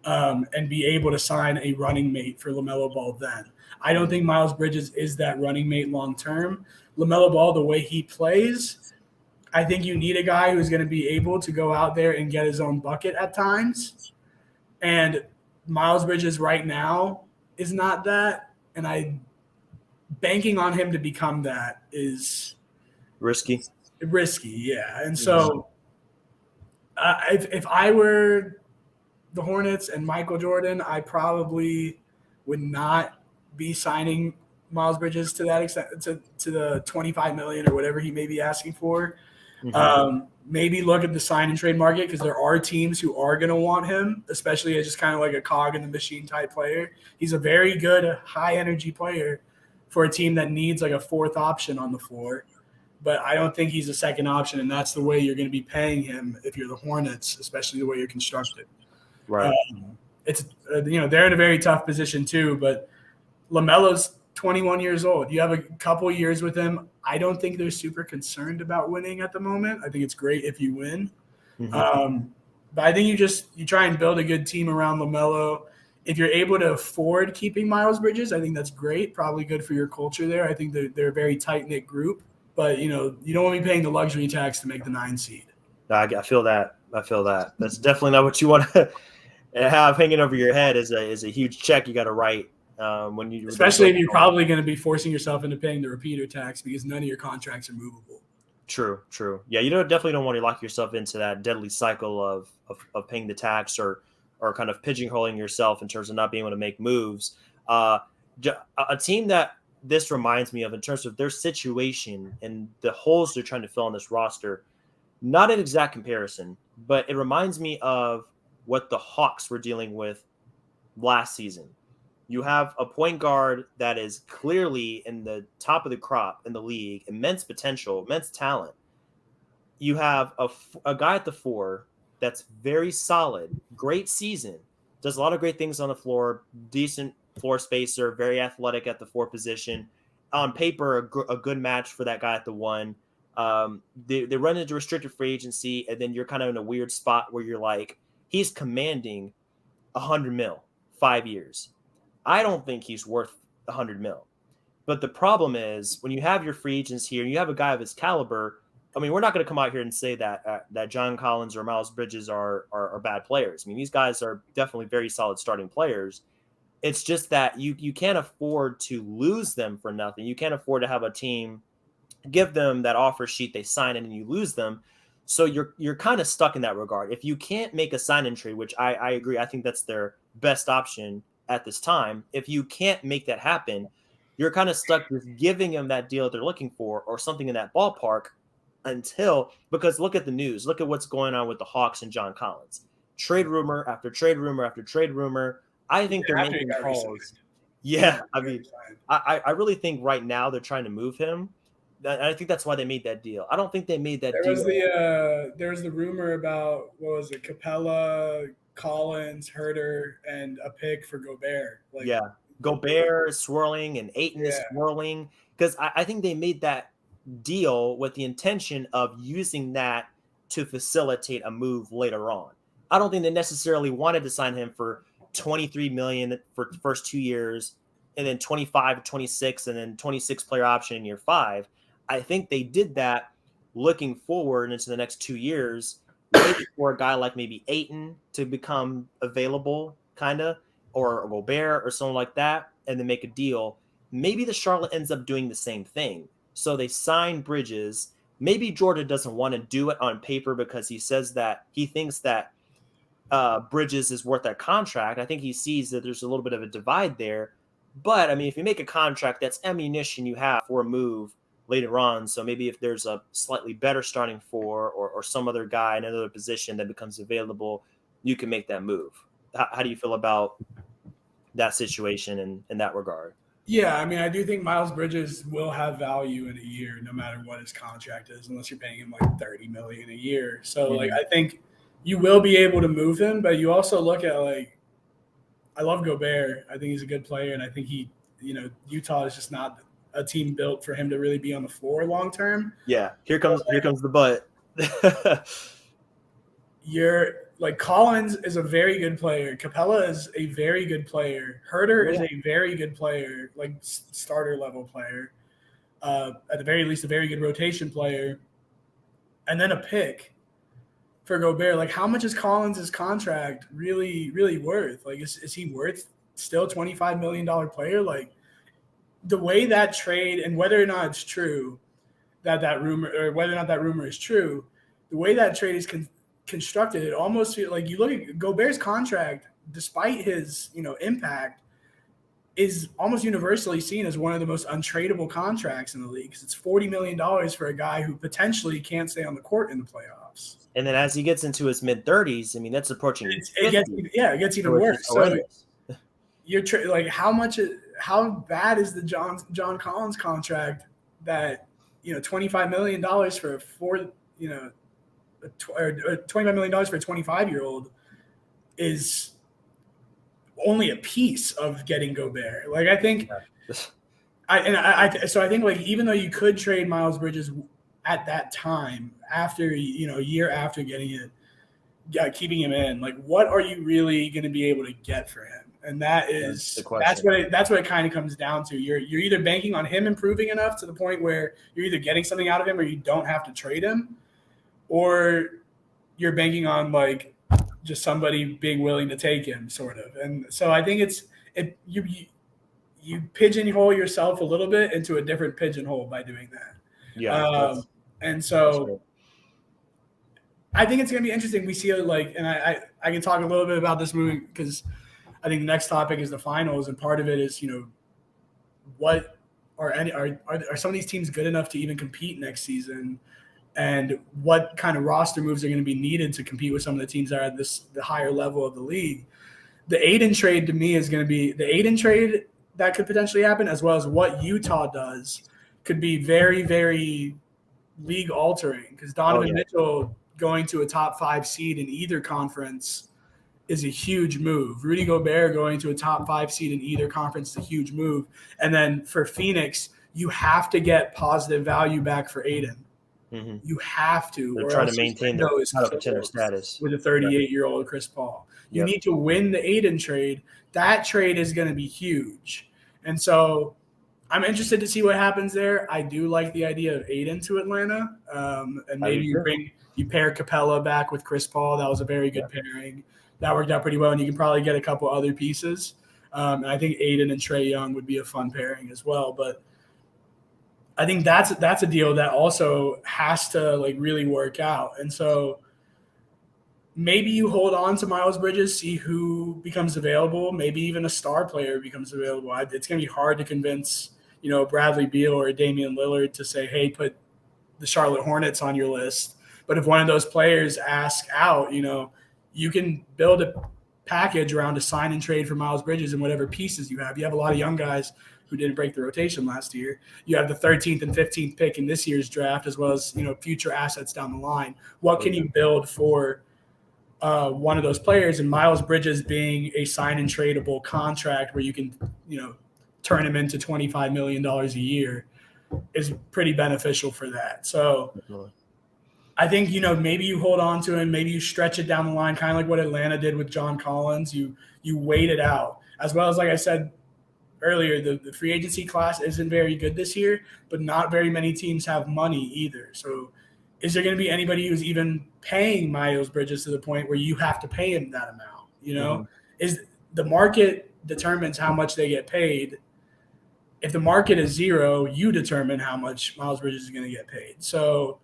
and be able to sign a running mate for LaMelo Ball then. I don't think Miles Bridges is that running mate long term. LaMelo Ball, the way he plays, I think you need a guy who's going to be able to go out there and get his own bucket at times. And Miles Bridges right now is not that. And banking on him to become that is risky, yeah. And so if I were the Hornets and Michael Jordan, I probably would not be signing Miles Bridges to that extent, to the 25 million or whatever he may be asking for. Maybe look at the sign and trade market, because there are teams who are going to want him, especially as just kind of like a cog in the machine type player. He's a very good high energy player for a team that needs like a fourth option on the floor. But I don't think he's a second option, and that's the way you're going to be paying him if you're the Hornets, especially the way you're constructed. Right. It's they're in a very tough position too, but LaMelo's 21 years old. You have a couple years with him. I don't think they're super concerned about winning at the moment. I think it's great if you win. But I think you try and build a good team around LaMelo. If you're able to afford keeping Miles Bridges, I think that's great. Probably good for your culture there. I think they're a very tight-knit group. But, you don't want to be paying the luxury tax to make the 9 seed. I feel that. That's definitely not what you want to have hanging over your head is a huge check you got to write. Especially if you're probably going to be forcing yourself into paying the repeater tax because none of your contracts are movable. True. Yeah, you definitely don't want to lock yourself into that deadly cycle of paying the tax or kind of pigeonholing yourself in terms of not being able to make moves. A team that this reminds me of in terms of their situation and the holes they're trying to fill on this roster, not an exact comparison, but it reminds me of what the Hawks were dealing with last season. You have a point guard that is clearly in the top of the crop in the league, immense potential, immense talent. You have a guy at the 4 that's very solid, great season, does a lot of great things on the floor, decent floor spacer, very athletic at the 4 position. On paper, a good match for that guy at the 1. They run into restricted free agency, and then you're kind of in a weird spot where you're like, he's commanding $100 million, 5 years. I don't think he's worth $100 million. But the problem is when you have your free agents here, and you have a guy of his caliber. I mean, we're not going to come out here and say that John Collins or Miles Bridges are bad players. I mean, these guys are definitely very solid starting players. It's just that you can't afford to lose them for nothing. You can't afford to have a team give them that offer sheet, they sign it, and you lose them. So you're kind of stuck in that regard. If you can't make a sign and trade, which I agree, I think that's their best option at this time. If you can't make that happen, you're kind of stuck with giving them that deal they're looking for or something in that ballpark because look at the news. Look at what's going on with the Hawks and John Collins. Trade rumor after trade rumor after trade rumor. I think they're making calls. Yeah, I mean, I really think right now they're trying to move him. I think that's why they made that deal. I don't think they made that deal. There was the rumor about, what was it, Capella, Collins, Herter, and a pick for Gobert. Gobert is swirling and Ayton is swirling. Because I think they made that deal with the intention of using that to facilitate a move later on. I don't think they necessarily wanted to sign him for $23 million for the first 2 years, and then 25, 26, and then 26 player option in year 5. I think they did that looking forward into the next 2 years, waiting for a guy like maybe Ayton to become available, kind of, or Gobert or someone like that, and then make a deal. Maybe the Charlotte ends up doing the same thing. So they sign Bridges. Maybe Jordan doesn't want to do it on paper because he says that he thinks that Bridges is worth that contract. I think he sees that there's a little bit of a divide there. But, I mean, if you make a contract, that's ammunition you have for a move later on. So maybe if there's a slightly better starting 4 or some other guy in another position that becomes available, you can make that move. How do you feel about that situation in that regard? Yeah, I mean, I do think Miles Bridges will have value in a year, no matter what his contract is, unless you're paying him like $30 million a year. So, I think you will be able to move him, but you also look at I love Gobert. I think he's a good player, and I think Utah is just not a team built for him to really be on the floor long term. Yeah, here comes the butt. Collins is a very good player. Capella is a very good player. Herter is a very good player, starter level player. At the very least, a very good rotation player. And then a pick for Gobert. How much is Collins' contract really, really worth? Is he worth still $25 million player? The way that trade, and whether or not it's true that rumor, or whether or not that rumor is true, the way that trade is constructed, it almost feels like you look at Gobert's contract, despite his impact, is almost universally seen as one of the most untradeable contracts in the league. It's $40 million for a guy who potentially can't stay on the court in the playoffs. And then as he gets into his mid-30s, I mean, that's approaching 50. It gets even worse. So you're like, how bad is the John Collins contract that, $25 million for $25 million for a 25-year-old is only a piece of getting Gobert. Like, I think, so I think, like, even though you could trade Miles Bridges at that time, after, a year after getting it, keeping him in, like, what are you really going to be able to get for him? And that's what it kind of comes down to. You're either banking on him improving enough to the point where you're either getting something out of him or you don't have to trade him, or you're banking on, like, just somebody being willing to take him, sort of. And so I think you pigeonhole yourself a little bit into a different pigeonhole by doing that. Yeah. And so I think it's going to be interesting. We see it, like, and I can talk a little bit about this movie because I think the next topic is the finals. And part of it is, what are some of these teams good enough to even compete next season? And what kind of roster moves are going to be needed to compete with some of the teams that are at the higher level of the league. The Aiden trade to me is going to be the Aiden trade that could potentially happen, as well as what Utah does could be very, very league altering, because Donovan Mitchell going to a top 5 seed in either conference is a huge move. Rudy Gobert going to a top 5 seed in either conference is a huge move. And then for Phoenix, you have to get positive value back for Aiden. Mm-hmm. You have to. They're trying to maintain their contender status with a 38-year-old Chris Paul. You need to win the Aiden trade. That trade is going to be huge. And so I'm interested to see what happens there. I do like the idea of Aiden to Atlanta. And maybe you pair Capella back with Chris Paul. That was a very good pairing. That worked out pretty well. And you can probably get a couple other pieces. And I think Aiden and Trae Young would be a fun pairing as well. But I think that's a deal that also has to, like, really work out. And so maybe you hold on to Miles Bridges, see who becomes available. Maybe even a star player becomes available. It's going to be hard to convince, Bradley Beal or Damian Lillard to say, hey, put the Charlotte Hornets on your list. But if one of those players asks out, you can build a package around a sign and trade for Miles Bridges and whatever pieces you have. You have a lot of young guys who didn't break the rotation last year. You have the 13th and 15th pick in this year's draft, as well as, future assets down the line. What can you build for one of those players? And Miles Bridges being a sign and tradable contract where you can, turn him into $25 million a year is pretty beneficial for that. So I think, maybe you hold on to him, maybe you stretch it down the line, kind of like what Atlanta did with John Collins. You wait it out. As well as, like I said earlier, the free agency class isn't very good this year, but not very many teams have money either. So is there going to be anybody who's even paying Miles Bridges to the point where you have to pay him that amount? Is the market determines how much they get paid. If the market is zero, you determine how much Miles Bridges is going to get paid. So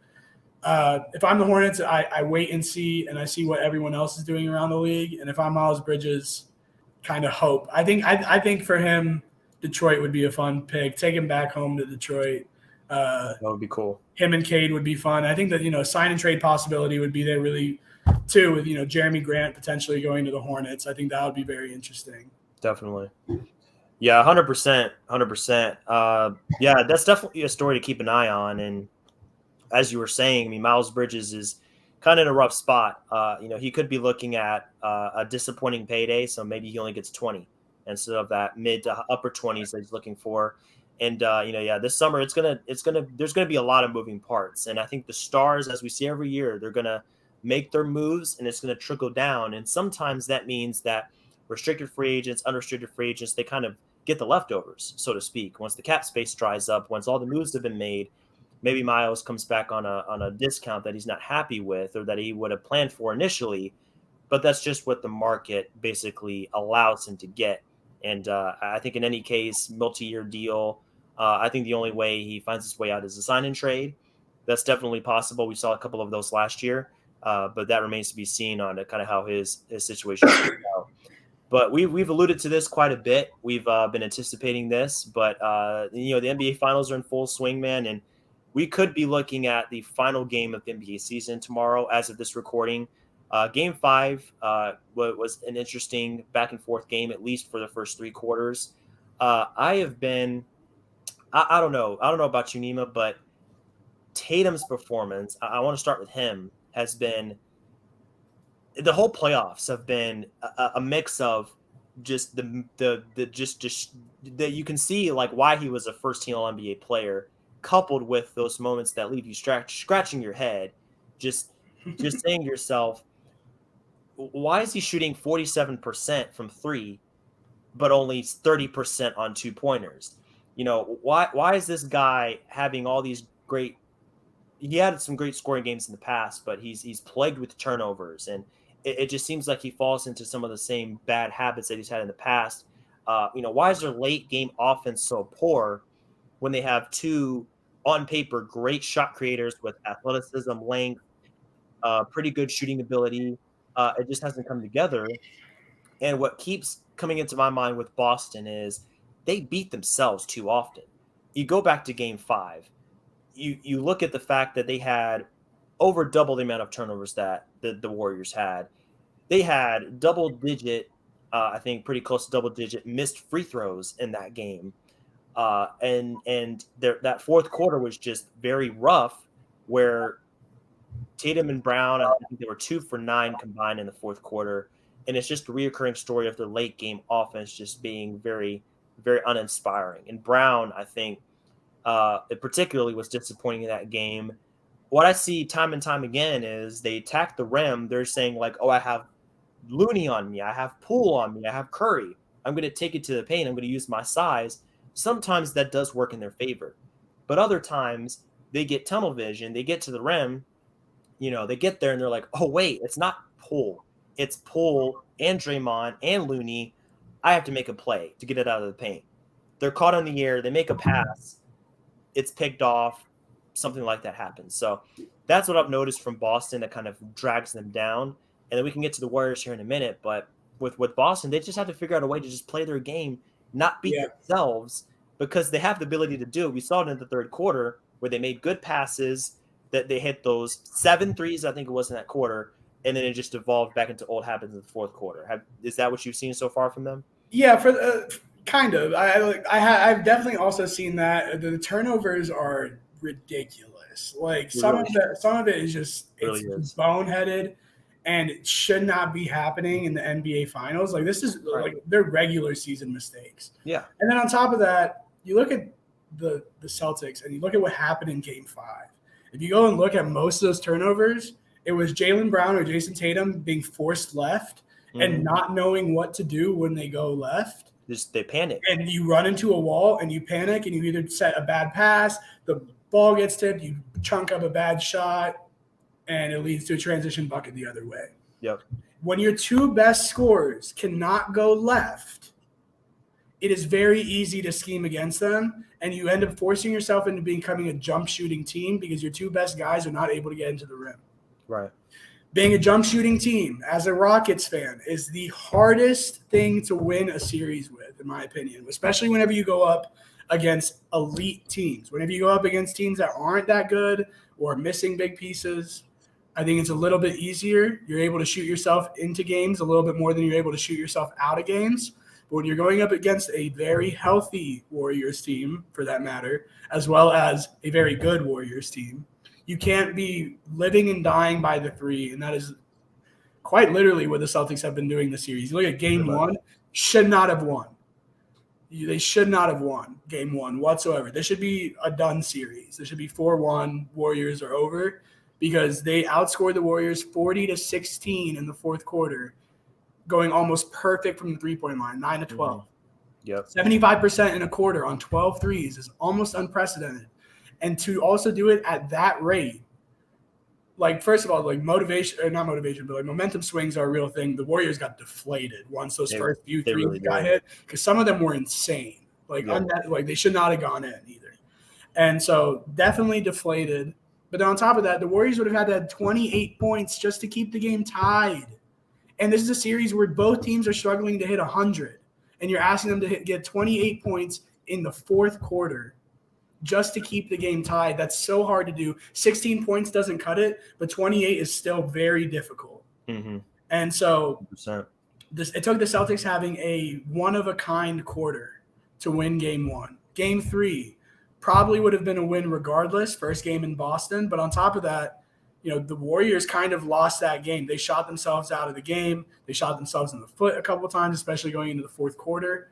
if I'm the Hornets, I wait and see, and I see what everyone else is doing around the league. And if I'm Miles Bridges, kind of hope. I think for him, Detroit would be a fun pick. Take him back home to Detroit. That would be cool. Him and Cade would be fun. I think that, sign and trade possibility would be there really too, with, Jeremy Grant potentially going to the Hornets. I think that would be very interesting. Definitely. Yeah, 100%. 100%. Yeah, that's definitely a story to keep an eye on. And as you were saying, I mean, Miles Bridges is kind of in a rough spot. He could be looking at a disappointing payday, so maybe he only gets 20 instead of that mid to upper 20s that he's looking for. And this summer there's gonna be a lot of moving parts. And I think the stars, as we see every year, they're gonna make their moves, and it's gonna trickle down. And sometimes that means that restricted free agents, unrestricted free agents, they kind of get the leftovers, so to speak. Once the cap space dries up, once all the moves have been made, maybe Miles comes back on a discount that he's not happy with or that he would have planned for initially, but that's just what the market basically allows him to get. And I think in any case, multi-year deal, I think the only way he finds his way out is a sign and trade. That's definitely possible. We saw a couple of those last year, but that remains to be seen on kind of how his situation works out. But we've alluded to this quite a bit. We've been anticipating this, but the NBA Finals are in full swing, man, and we could be looking at the final game of the NBA season tomorrow, as of this recording. Game 5 was an interesting back and forth game, at least for the first 3 quarters. I don't know about you, Neema, but Tatum's performance, I want to start with him, has been the whole playoffs have been a mix of just just that you can see like why he was a first team All NBA player, coupled with those moments that leave you scratching your head, just saying to yourself, why is he shooting 47% from three, but only 30% on 2-pointers? Why is this guy having all these great? He had some great scoring games in the past, but he's plagued with turnovers, and it just seems like he falls into some of the same bad habits that he's had in the past. Why is their late game offense so poor when they have two on paper great shot creators with athleticism, length, pretty good shooting ability? It just hasn't come together. And what keeps coming into my mind with Boston is they beat themselves too often. You go back to Game 5. You look at the fact that they had over double the amount of turnovers that the Warriors had. They had double digit, I think pretty close to double digit missed free throws in that game. And that fourth quarter was just very rough, where Tatum and Brown, I think they were 2 for 9 combined in the fourth quarter. And it's just a reoccurring story of their late game offense just being very, very uninspiring. And Brown, I think, it particularly was disappointing in that game. What I see time and time again is they attack the rim. They're saying like, oh, I have Looney on me. I have Poole on me. I have Curry. I'm going to take it to the paint. I'm going to use my size. Sometimes that does work in their favor. But other times they get tunnel vision. They get to the rim. They get there and they're like, oh, wait, it's not Poole. It's Poole and Draymond and Looney. I have to make a play to get it out of the paint. They're caught in the air. They make a pass. It's picked off. Something like that happens. So that's what I've noticed from Boston that kind of drags them down. And then we can get to the Warriors here in a minute. But with Boston, they just have to figure out a way to just play their game, not beat themselves, because they have the ability to do it. We saw it in the third quarter where they made good passes, that they hit those 7 threes, I think it was in that quarter, and then it just evolved back into old habits in the fourth quarter. Is that what you've seen so far from them? Yeah, for kind of. I've definitely also seen that the turnovers are ridiculous. Like some of it is just it's boneheaded, and it should not be happening in the NBA Finals. Like this is like their regular season mistakes. Yeah. And then on top of that, you look at the Celtics and you look at what happened in Game 5. If you go and look at most of those turnovers, it was Jaylen Brown or Jason Tatum being forced left and not knowing what to do when they go left. They panic. And you run into a wall and you panic and you either set a bad pass, the ball gets tipped, you chunk up a bad shot, and it leads to a transition bucket the other way. Yep. When your two best scorers cannot go left, it is very easy to scheme against them, and you end up forcing yourself into becoming a jump shooting team because your two best guys are not able to get into the rim. Right. Being a jump shooting team, as a Rockets fan, is the hardest thing to win a series with, in my opinion, especially whenever you go up against elite teams. Whenever you go up against teams that aren't that good or missing big pieces, I think it's a little bit easier. You're able to shoot yourself into games a little bit more than you're able to shoot yourself out of games. But when you're going up against a very healthy Warriors team, for that matter, as well as a very good Warriors team, you can't be living and dying by the three, and that is quite literally what the Celtics have been doing this series. You look at Game 1, should not have won. They should not have won Game 1 whatsoever. This should be a done series. This should be 4-1, Warriors are over, because they outscored the Warriors 40-16 in the fourth quarter, going almost perfect from the three-point line, 9-12. Yep. 75% in a quarter on 12 threes is almost unprecedented. And to also do it at that rate, like, first of all, like momentum swings are a real thing. The Warriors got deflated once those first few threes really got hit, because some of them were insane. Like they should not have gone in either. And so definitely deflated. But then on top of that, the Warriors would have had to have 28 points just to keep the game tied. And this is a series where both teams are struggling to hit 100. And you're asking them to get 28 points in the fourth quarter just to keep the game tied. That's so hard to do. 16 points doesn't cut it, but 28 is still very difficult. Mm-hmm. And so 100%. it took the Celtics having a one-of-a-kind quarter to win game 1. Game 3 probably would have been a win regardless, first game in Boston. But on top of that, the Warriors kind of lost that game. They shot themselves out of the game. They shot themselves in the foot a couple of times, especially going into the fourth quarter.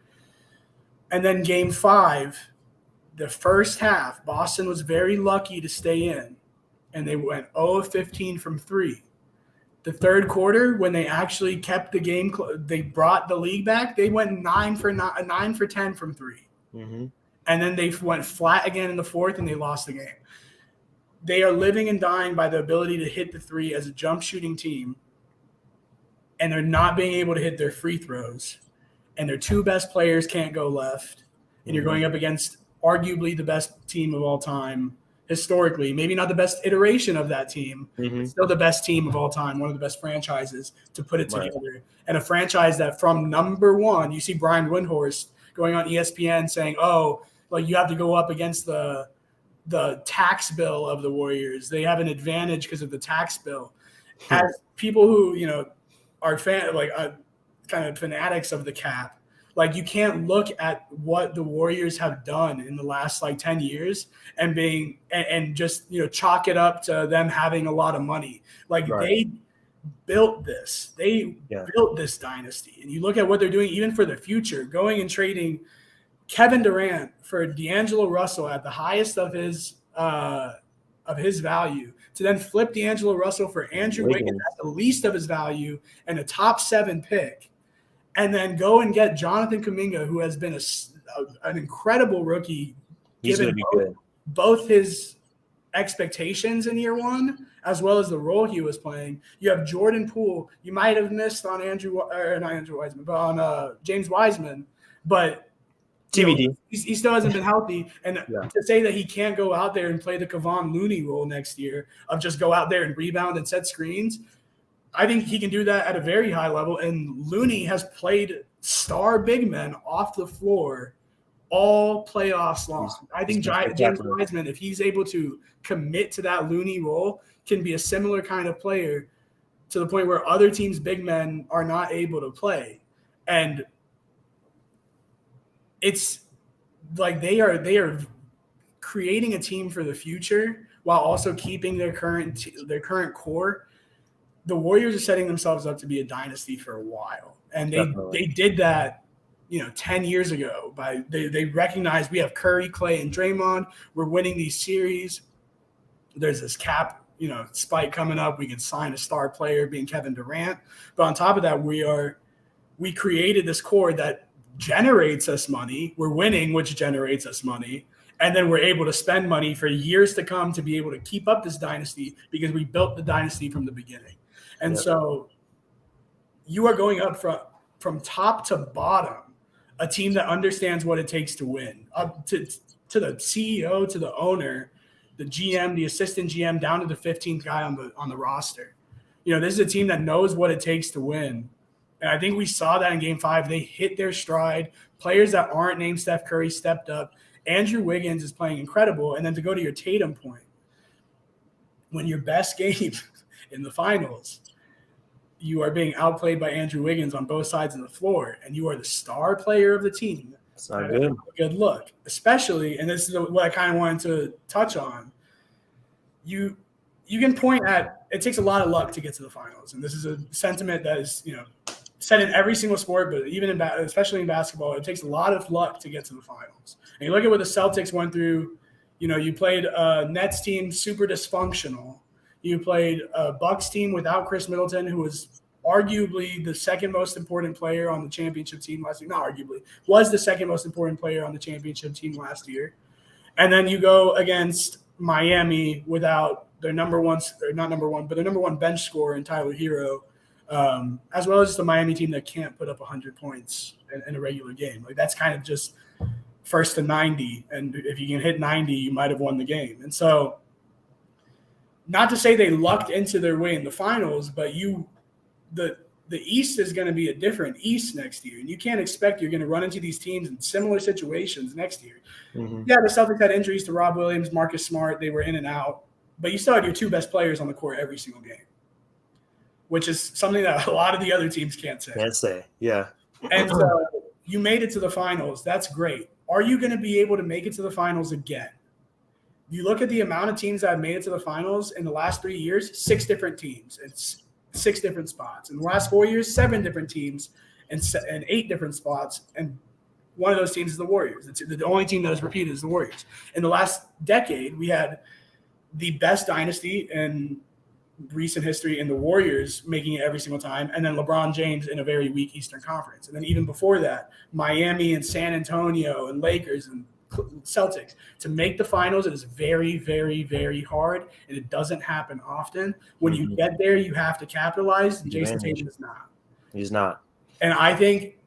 And then game 5, the first half, Boston was very lucky to stay in, and they went 0 of 15 from 3. The third quarter, when they actually kept the game, they brought the league back. They went 9 for 10 from 3. Mm-hmm. And then they went flat again in the fourth, and they lost the game. They are living and dying by the ability to hit the 3 as a jump shooting team, and they're not being able to hit their free throws. And their 2 best players can't go left. And you're going up against arguably the best team of all time historically. Maybe not the best iteration of that team, but still the best team of all time, one of the best franchises to put it together. Right. And a franchise that from number 1, you see Brian Windhorst going on ESPN saying, you have to go up against the tax bill of the Warriors. They have an advantage because of the tax bill. As people who, are kind of fanatics of the cap, you can't look at what the Warriors have done in the last 10 years and just chalk it up to them having a lot of money. Right. They built this. They built this dynasty. And you look at what they're doing even for the future, going and trading Kevin Durant for D'Angelo Russell at the highest of his value, to then flip D'Angelo Russell for Andrew Wiggins at the least of his value and a top 7 pick. And then go and get Jonathan Kuminga, who has been an incredible rookie, given both his expectations in year 1 as well as the role he was playing. You have Jordan Poole. You might have missed on James Wiseman, but TBD. He still hasn't been healthy. And to say that he can't go out there and play the Kevon Looney role next year of just go out there and rebound and set screens, I think he can do that at a very high level. And Looney has played star big men off the floor all playoffs long. I think James Wiseman, if he's able to commit to that Looney role, can be a similar kind of player to the point where other teams' big men are not able to play. And it's they are creating a team for the future while also keeping their current core. The Warriors are setting themselves up to be a dynasty for a while. And they did that, 10 years ago. They recognized we have Curry, Clay, and Draymond. We're winning these series. There's this cap, spike coming up. We can sign a star player being Kevin Durant. But on top of that, we created this core that generates us money. We're winning, which generates us money. And then we're able to spend money for years to come to be able to keep up this dynasty because we built the dynasty from the beginning. And so you are going up from top to bottom, a team that understands what it takes to win, up to the CEO, to the owner, the GM, the assistant GM, down to the 15th guy on the roster. This is a team that knows what it takes to win. And I think we saw that in Game 5. They hit their stride. Players that aren't named Steph Curry stepped up. Andrew Wiggins is playing incredible. And then to go to your Tatum point, when your best game in the finals, you are being outplayed by Andrew Wiggins on both sides of the floor, and you are the star player of the team. It's not good. Good look, especially, and this is what I kind of wanted to touch on. You can point at, it takes a lot of luck to get to the finals, and this is a sentiment that is said in every single sport, but even especially in basketball, it takes a lot of luck to get to the finals. And you look at what the Celtics went through. You played a Nets team super dysfunctional. You played a Bucks team without Chris Middleton, who was arguably the second most important player on the championship team last year. Not arguably, was the second most important player on the championship team last year. And then you go against Miami without their number one bench scorer in Tyler Hero, as well as the Miami team that can't put up 100 points in a regular game. That's kind of just first to 90. And if you can hit 90, you might have won the game. And so, not to say they lucked into their way in the finals, but the East is going to be a different East next year. And you can't expect you're going to run into these teams in similar situations next year. Mm-hmm. Yeah, the Celtics had injuries to Rob Williams, Marcus Smart. They were in and out. But you still had your two best players on the court every single game, which is something that a lot of the other teams can't say. Can't say, yeah. And so you made it to the finals. That's great. Are you going to be able to make it to the finals again? You look at the amount of teams that have made it to the finals in the last 3 years, 6 different teams. It's 6 different spots. In the last 4 years, 7 different teams and 8 different spots. And one of those teams is the Warriors. It's the only team that has repeated is the Warriors. In the last decade, we had the best dynasty in recent history in the Warriors making it every single time, and then LeBron James in a very weak Eastern Conference. And then even before that, Miami and San Antonio and Lakers and Celtics. To make the finals, it is very, very, very hard, and it doesn't happen often. When you get there, you have to capitalize, and Jason Tatum is not. He's not. And I think,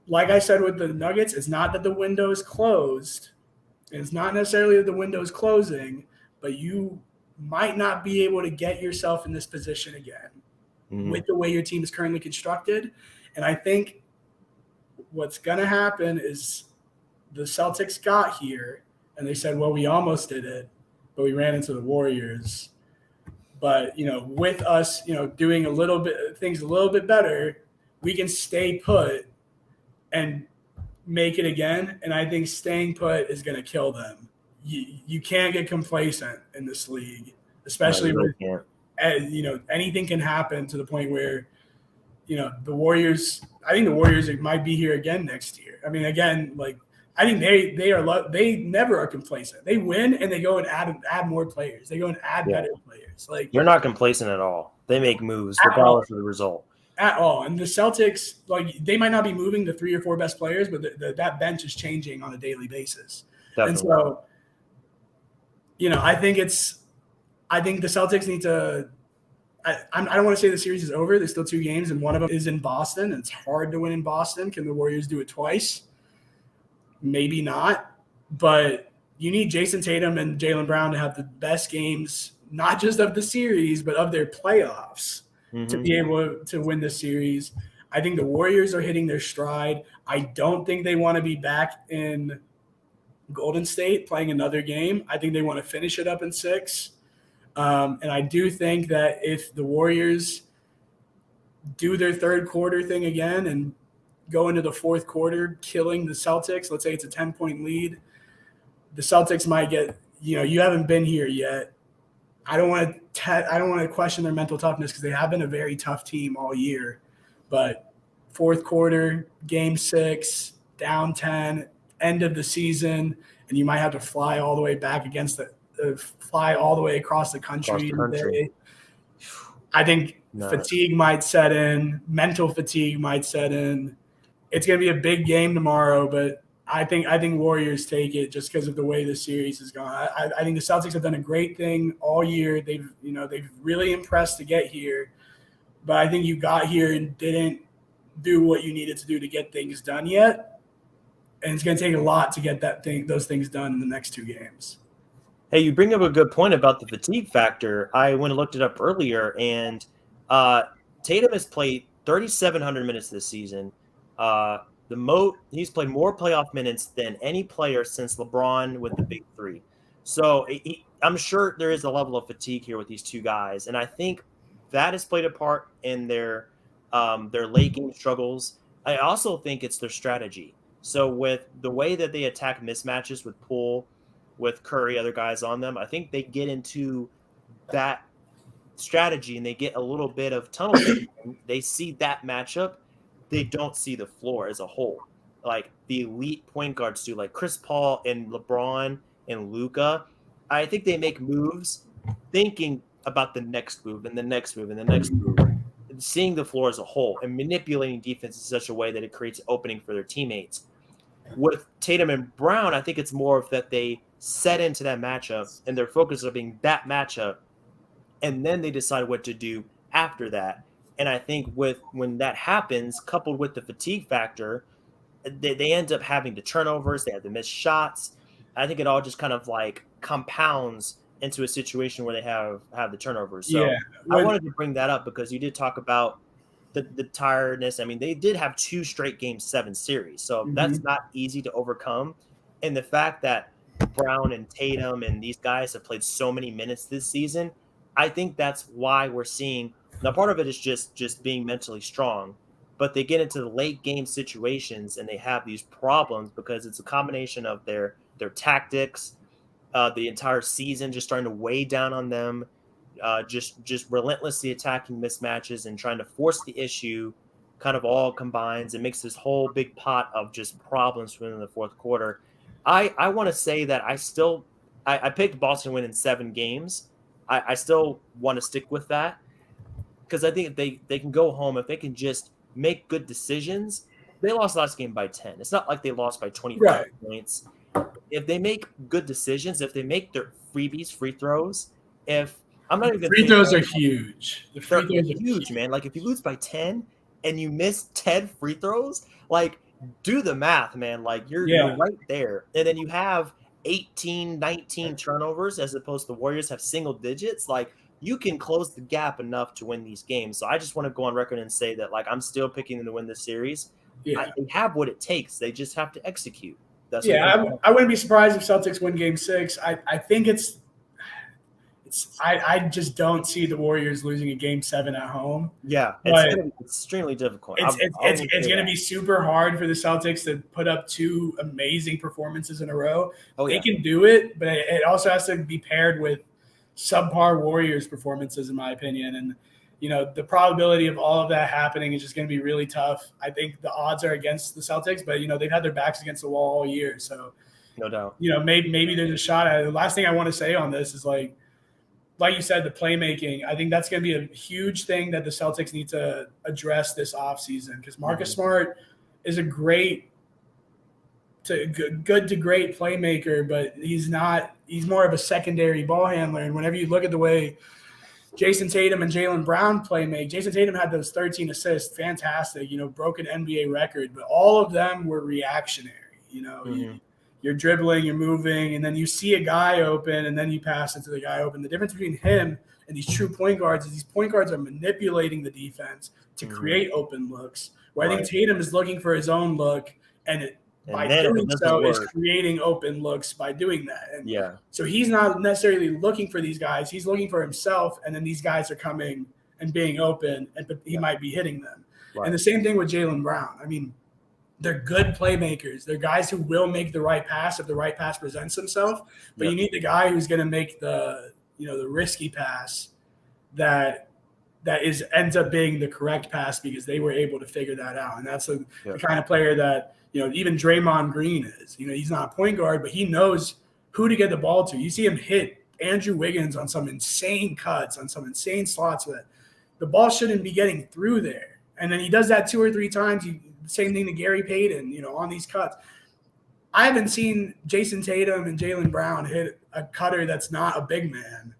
like I said with the Nuggets, it's not that the window is closed. It's not necessarily that the window is closing, but you might not be able to get yourself in this position again with the way your team is currently constructed. And I think what's going to happen is the Celtics got here and they said, well, we almost did it, but we ran into the Warriors. But, with us, doing things a little bit better, we can stay put and make it again. And I think staying put is going to kill them. You can't get complacent in this league, especially with, anything can happen to the point where, the Warriors, I think the Warriors might be here again next year. I mean, again, I think they never are complacent. They win and they go and add more players. They go and add better players. They're not complacent at all. They make moves regardless of the result. At all. And the Celtics, they might not be moving the 3 or 4 best players, but that bench is changing on a daily basis. Definitely. And so, I think the Celtics need to. I don't want to say the series is over. There's still 2 games, and one of them is in Boston. And it's hard to win in Boston. Can the Warriors do it twice? Maybe not. But you need Jason Tatum and Jaylen Brown to have the best games, not just of the series, but of their playoffs to be able to win the series. I think the Warriors are hitting their stride. I don't think they want to be back in Golden State playing another game. I think they want to finish it up in 6. And I do think that if the Warriors do their third quarter thing again and go into the fourth quarter killing the Celtics, let's say it's a 10-point lead, the Celtics might get, you haven't been here yet. I don't want to question their mental toughness because they have been a very tough team all year. But fourth quarter, game 6, down 10, end of the season, and you might have to fly all the way back fly all the way across the country. I think fatigue might set in, mental fatigue might set in. It's going to be a big game tomorrow, but I think Warriors take it just because of the way the series has gone. I think the Celtics have done a great thing all year. They've really impressed to get here, but I think you got here and didn't do what you needed to do to get things done yet. And it's going to take a lot to get those things done in the next 2 games. Hey, you bring up a good point about the fatigue factor. I went and looked it up earlier, and Tatum has played 3,700 minutes this season. He's played more playoff minutes than any player since LeBron with the Big 3. So I'm sure there is a level of fatigue here with these 2 guys, and I think that has played a part in their late game struggles. I also think it's their strategy. So with the way that they attack mismatches with Poole, with Curry, other guys on them, I think they get into that strategy and they get a little bit of tunnel vision. They see that matchup. They don't see the floor as a whole. Like the elite point guards do, like Chris Paul and LeBron and Luka. I think they make moves thinking about the next move and the next move and the next move, and seeing the floor as a whole and manipulating defense in such a way that it creates an opening for their teammates. With Tatum and Brown, I think it's more of that they set into that matchup and their focus on being that matchup, and then they decide what to do after that. And I think when that happens, coupled with the fatigue factor, they end up having the turnovers, they have the missed shots. I think it all just kind of compounds into a situation where they have the turnovers. So I wanted to bring that up because you did talk about the tiredness. I mean, they did have 2 straight Game 7 series, so that's not easy to overcome. And the fact that Brown and Tatum and these guys have played so many minutes this season, I think that's why we're seeing. Now, part of it is just being mentally strong, but they get into the late game situations and they have these problems because it's a combination of their tactics, the entire season just starting to weigh down on them, just relentlessly attacking mismatches and trying to force the issue, kind of all combines and makes this whole big pot of just problems within the fourth quarter. I want to say that I picked Boston to win in 7 games. I still want to stick with that because I think if they can go home, if they can just make good decisions. They lost last game by 10. It's not like they lost by 25 points. If they make good decisions, if they make their freebies, free throws, if I'm not even free throws are huge. The free they're throws are huge, man. Like if you lose by 10 and you miss 10 free throws, like do the math, man. Like you're right there. And then you have 18, 19 turnovers as opposed to the Warriors have single digits. Like you can close the gap enough to win these games. So I just want to go on record and say that like I'm still picking them to win this series. Yeah. They have what it takes. They just have to execute. That's I wouldn't be surprised if Celtics win Game 6. I think I just don't see the Warriors losing a Game 7 at home. Yeah, it's extremely difficult. It's going to be super hard for the Celtics to put up 2 amazing performances in a row. They can do it, but it also has to be paired with subpar Warriors performances, in my opinion. And the probability of all of that happening is just going to be really tough. I think the odds are against the Celtics, but they've had their backs against the wall all year. So no doubt. Maybe there's a shot at it. The last thing I want to say on this is like you said, the playmaking. I think that's going to be a huge thing that the Celtics need to address this offseason because Marcus Smart is a good to great playmaker, but he's more of a secondary ball handler. And whenever you look at the way Jason Tatum and Jaylen Brown play Jason Tatum had those 13 assists, fantastic, broke an NBA record, but all of them were reactionary. You're dribbling, you're moving, and then you see a guy open, and then you pass it to the guy open. The difference between him and these true point guards is these point guards are manipulating the defense to create open looks. Where I think Tatum is looking for his own look, and by doing so is creating open looks by doing that. And so he's not necessarily looking for these guys. He's looking for himself, and then these guys are coming and being open, but he might be hitting them. Right. And the same thing with Jaylen Brown. I mean, they're good playmakers. They're guys who will make the right pass if the right pass presents himself. But you need the guy who's going to make the risky pass that ends up being the correct pass because they were able to figure that out. And that's the kind of player that even Draymond Green is. He's not a point guard, but he knows who to get the ball to. You see him hit Andrew Wiggins on some insane cuts, on some insane slots that the ball shouldn't be getting through there. And then he does that 2 or 3 times. Same thing to Gary Payton, on these cuts. I haven't seen Jason Tatum and Jaylen Brown hit a cutter that's not a big man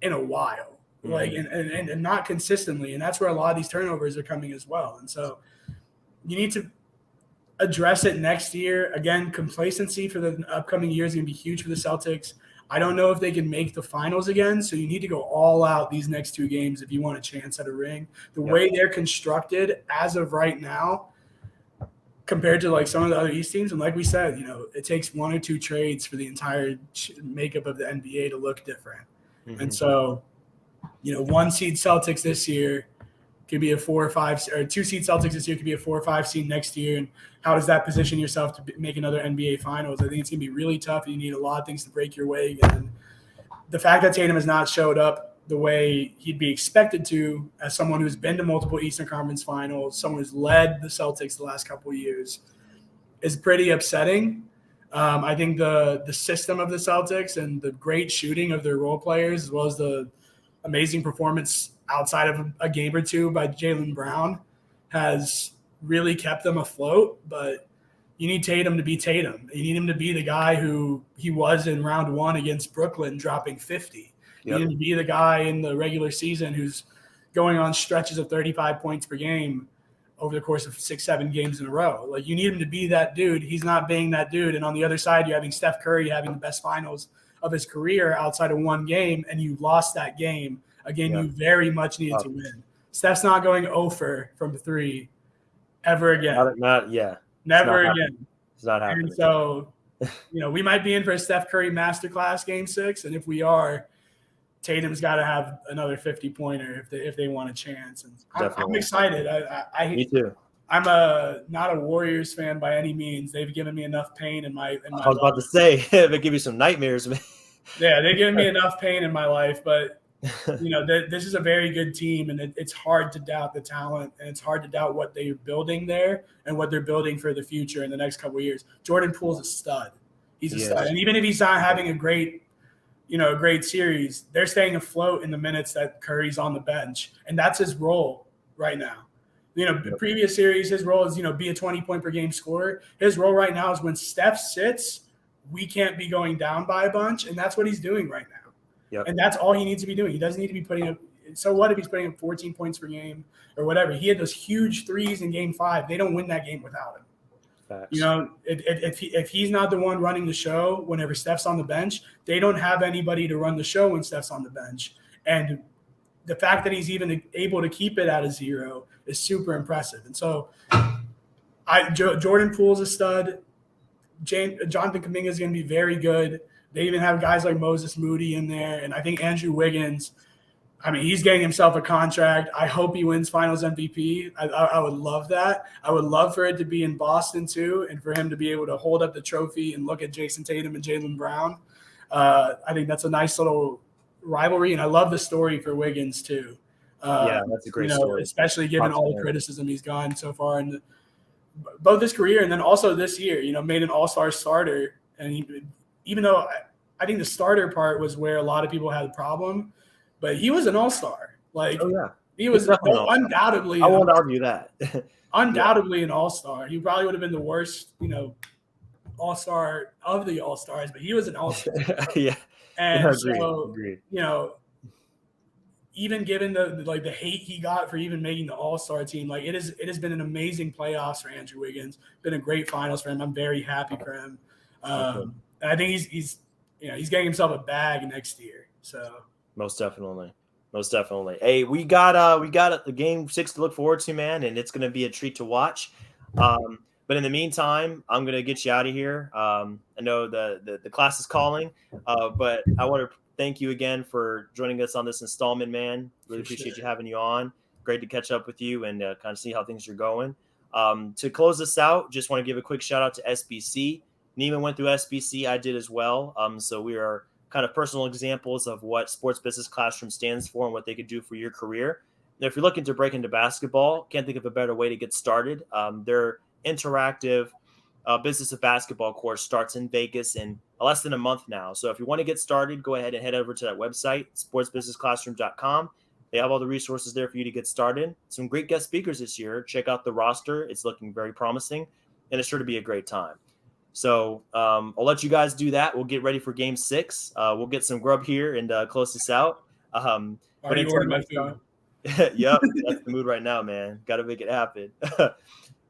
in a while, and not consistently. And that's where a lot of these turnovers are coming as well. And so you need to address it next year. Again, complacency for the upcoming year is going to be huge for the Celtics. I don't know if they can make the finals again, so you need to go all out these next 2 games if you want a chance at a ring. The way they're constructed as of right now, compared to like some of the other East teams. And like we said, it takes 1 or 2 trades for the entire makeup of the NBA to look different. And so, 1 seed Celtics this year could be a 4 or 5, or 2 seed Celtics this year could be a 4 or 5 seed next year. And how does that position yourself to make another NBA finals? I think it's going to be really tough. You need a lot of things to break your way again. The fact that Tatum has not showed up the way he'd be expected to as someone who's been to multiple Eastern Conference finals, someone who's led the Celtics the last couple of years, is pretty upsetting. I think the system of the Celtics and the great shooting of their role players, as well as the amazing performance outside of a game or 2 by Jaylen Brown, has really kept them afloat. But you need Tatum to be Tatum. You need him to be the guy who he was in round 1 against Brooklyn, dropping 50. You need to be the guy in the regular season who's going on stretches of 35 points per game over the course of 6-7 games in a row. Like, you need him to be that dude. He's not being that dude. And on the other side, you're having Steph Curry having the best finals of his career outside of 1 game, and you lost that game, a game you very much needed to win. Steph's not going 0 from 3 ever again. Never again. It's not happening. And so, we might be in for a Steph Curry masterclass game 6. And if we are, Tatum's got to have another 50-pointer if they want a chance. And I'm excited. Me too. I'm not a Warriors fan by any means. They've given me enough pain in my I was about to say, they give you some nightmares, man. Yeah, they've given me enough pain in my life. But, this is a very good team, and it's hard to doubt the talent, and it's hard to doubt what they're building there and what they're building for the future in the next couple of years. Jordan Poole's a stud. He's a stud. And even if he's not having a great series, they're staying afloat in the minutes that Curry's on the bench. And that's his role right now. The previous series, his role is, be a 20-point per game scorer. His role right now is when Steph sits, we can't be going down by a bunch. And that's what he's doing right now. Yep. And that's all he needs to be doing. He doesn't need to be putting up – so what if he's putting up 14 points per game or whatever? He had those huge threes in game 5. They don't win that game without him. Facts. If he's not the one running the show whenever Steph's on the bench, they don't have anybody to run the show when Steph's on the bench. And the fact that he's even able to keep it at a 0 is super impressive. And so Jordan Poole's a stud. Jonathan Kuminga is going to be very good. They even have guys like Moses Moody in there. And I think Andrew Wiggins, he's getting himself a contract. I hope he wins Finals MVP. I would love that. I would love for it to be in Boston too, and for him to be able to hold up the trophy and look at Jason Tatum and Jaylen Brown. I think that's a nice little rivalry, and I love the story for Wiggins too. That's a great story. Especially given all the criticism he's gotten so far in both his career and then also this year. Made an All-Star starter, and even though I think the starter part was where a lot of people had a problem. But he was an all-star. He was undoubtedly. I won't argue that. Undoubtedly an all-star. He probably would have been the worst, all-star of the all-stars, but he was an all-star. Yeah. And agreed. Even given the hate he got for even making the all-star team, it has been an amazing playoffs for Andrew Wiggins. Been a great finals for him. I'm very happy for him. And I think he's getting himself a bag next year. So. Most definitely. Hey, we got a game 6 to look forward to, man, and it's going to be a treat to watch. But in the meantime, I'm going to get you out of here. I know the class is calling, but I want to thank you again for joining us on this installment, man. Really appreciate you having you on. Great to catch up with you and kind of see how things are going. To close this out, just want to give a quick shout out to SBC. Neema went through SBC. I did as well. So we are kind of personal examples of what Sports Business Classroom stands for and what they could do for your career. Now, if you're looking to break into basketball, can't think of a better way to get started. Their interactive Business of Basketball course starts in Vegas in less than a month now. So if you want to get started, go ahead and head over to that website, sportsbusinessclassroom.com. They have all the resources there for you to get started. Some great guest speakers this year. Check out the roster. It's looking very promising, and it's sure to be a great time. So I'll let you guys do that. We'll get ready for game 6. We'll get some grub here and close this out. But my food? Yep, that's the mood right now, man. Got to make it happen.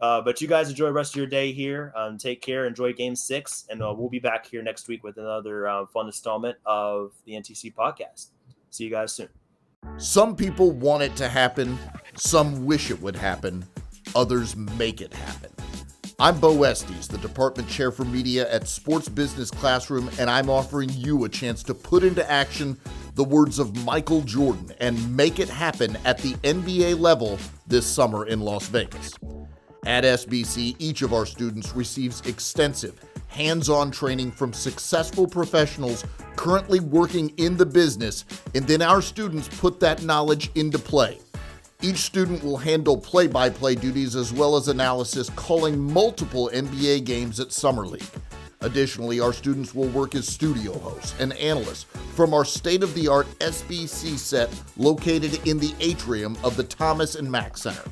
But you guys enjoy the rest of your day here. Take care. Enjoy game 6. And we'll be back here next week with another fun installment of the NTC podcast. See you guys soon. Some people want it to happen. Some wish it would happen. Others make it happen. I'm Bo Estes, the Department Chair for Media at Sports Business Classroom, and I'm offering you a chance to put into action the words of Michael Jordan and make it happen at the NBA level this summer in Las Vegas. At SBC, each of our students receives extensive, hands-on training from successful professionals currently working in the business, and then our students put that knowledge into play. Each student will handle play-by-play duties as well as analysis, calling multiple NBA games at Summer League. Additionally, our students will work as studio hosts and analysts from our state-of-the-art SBC set located in the atrium of the Thomas and Mack Center.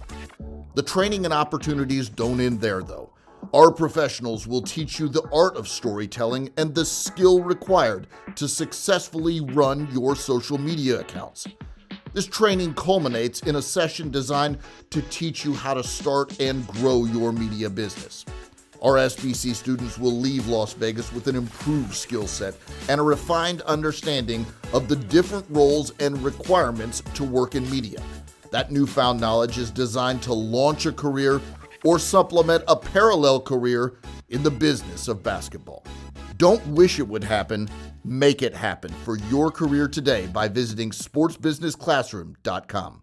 The training and opportunities don't end there, though. Our professionals will teach you the art of storytelling and the skill required to successfully run your social media accounts. This training culminates in a session designed to teach you how to start and grow your media business. Our SBC students will leave Las Vegas with an improved skill set and a refined understanding of the different roles and requirements to work in media. That newfound knowledge is designed to launch a career or supplement a parallel career in the business of basketball. Don't wish it would happen. Make it happen for your career today by visiting sportsbusinessclassroom.com.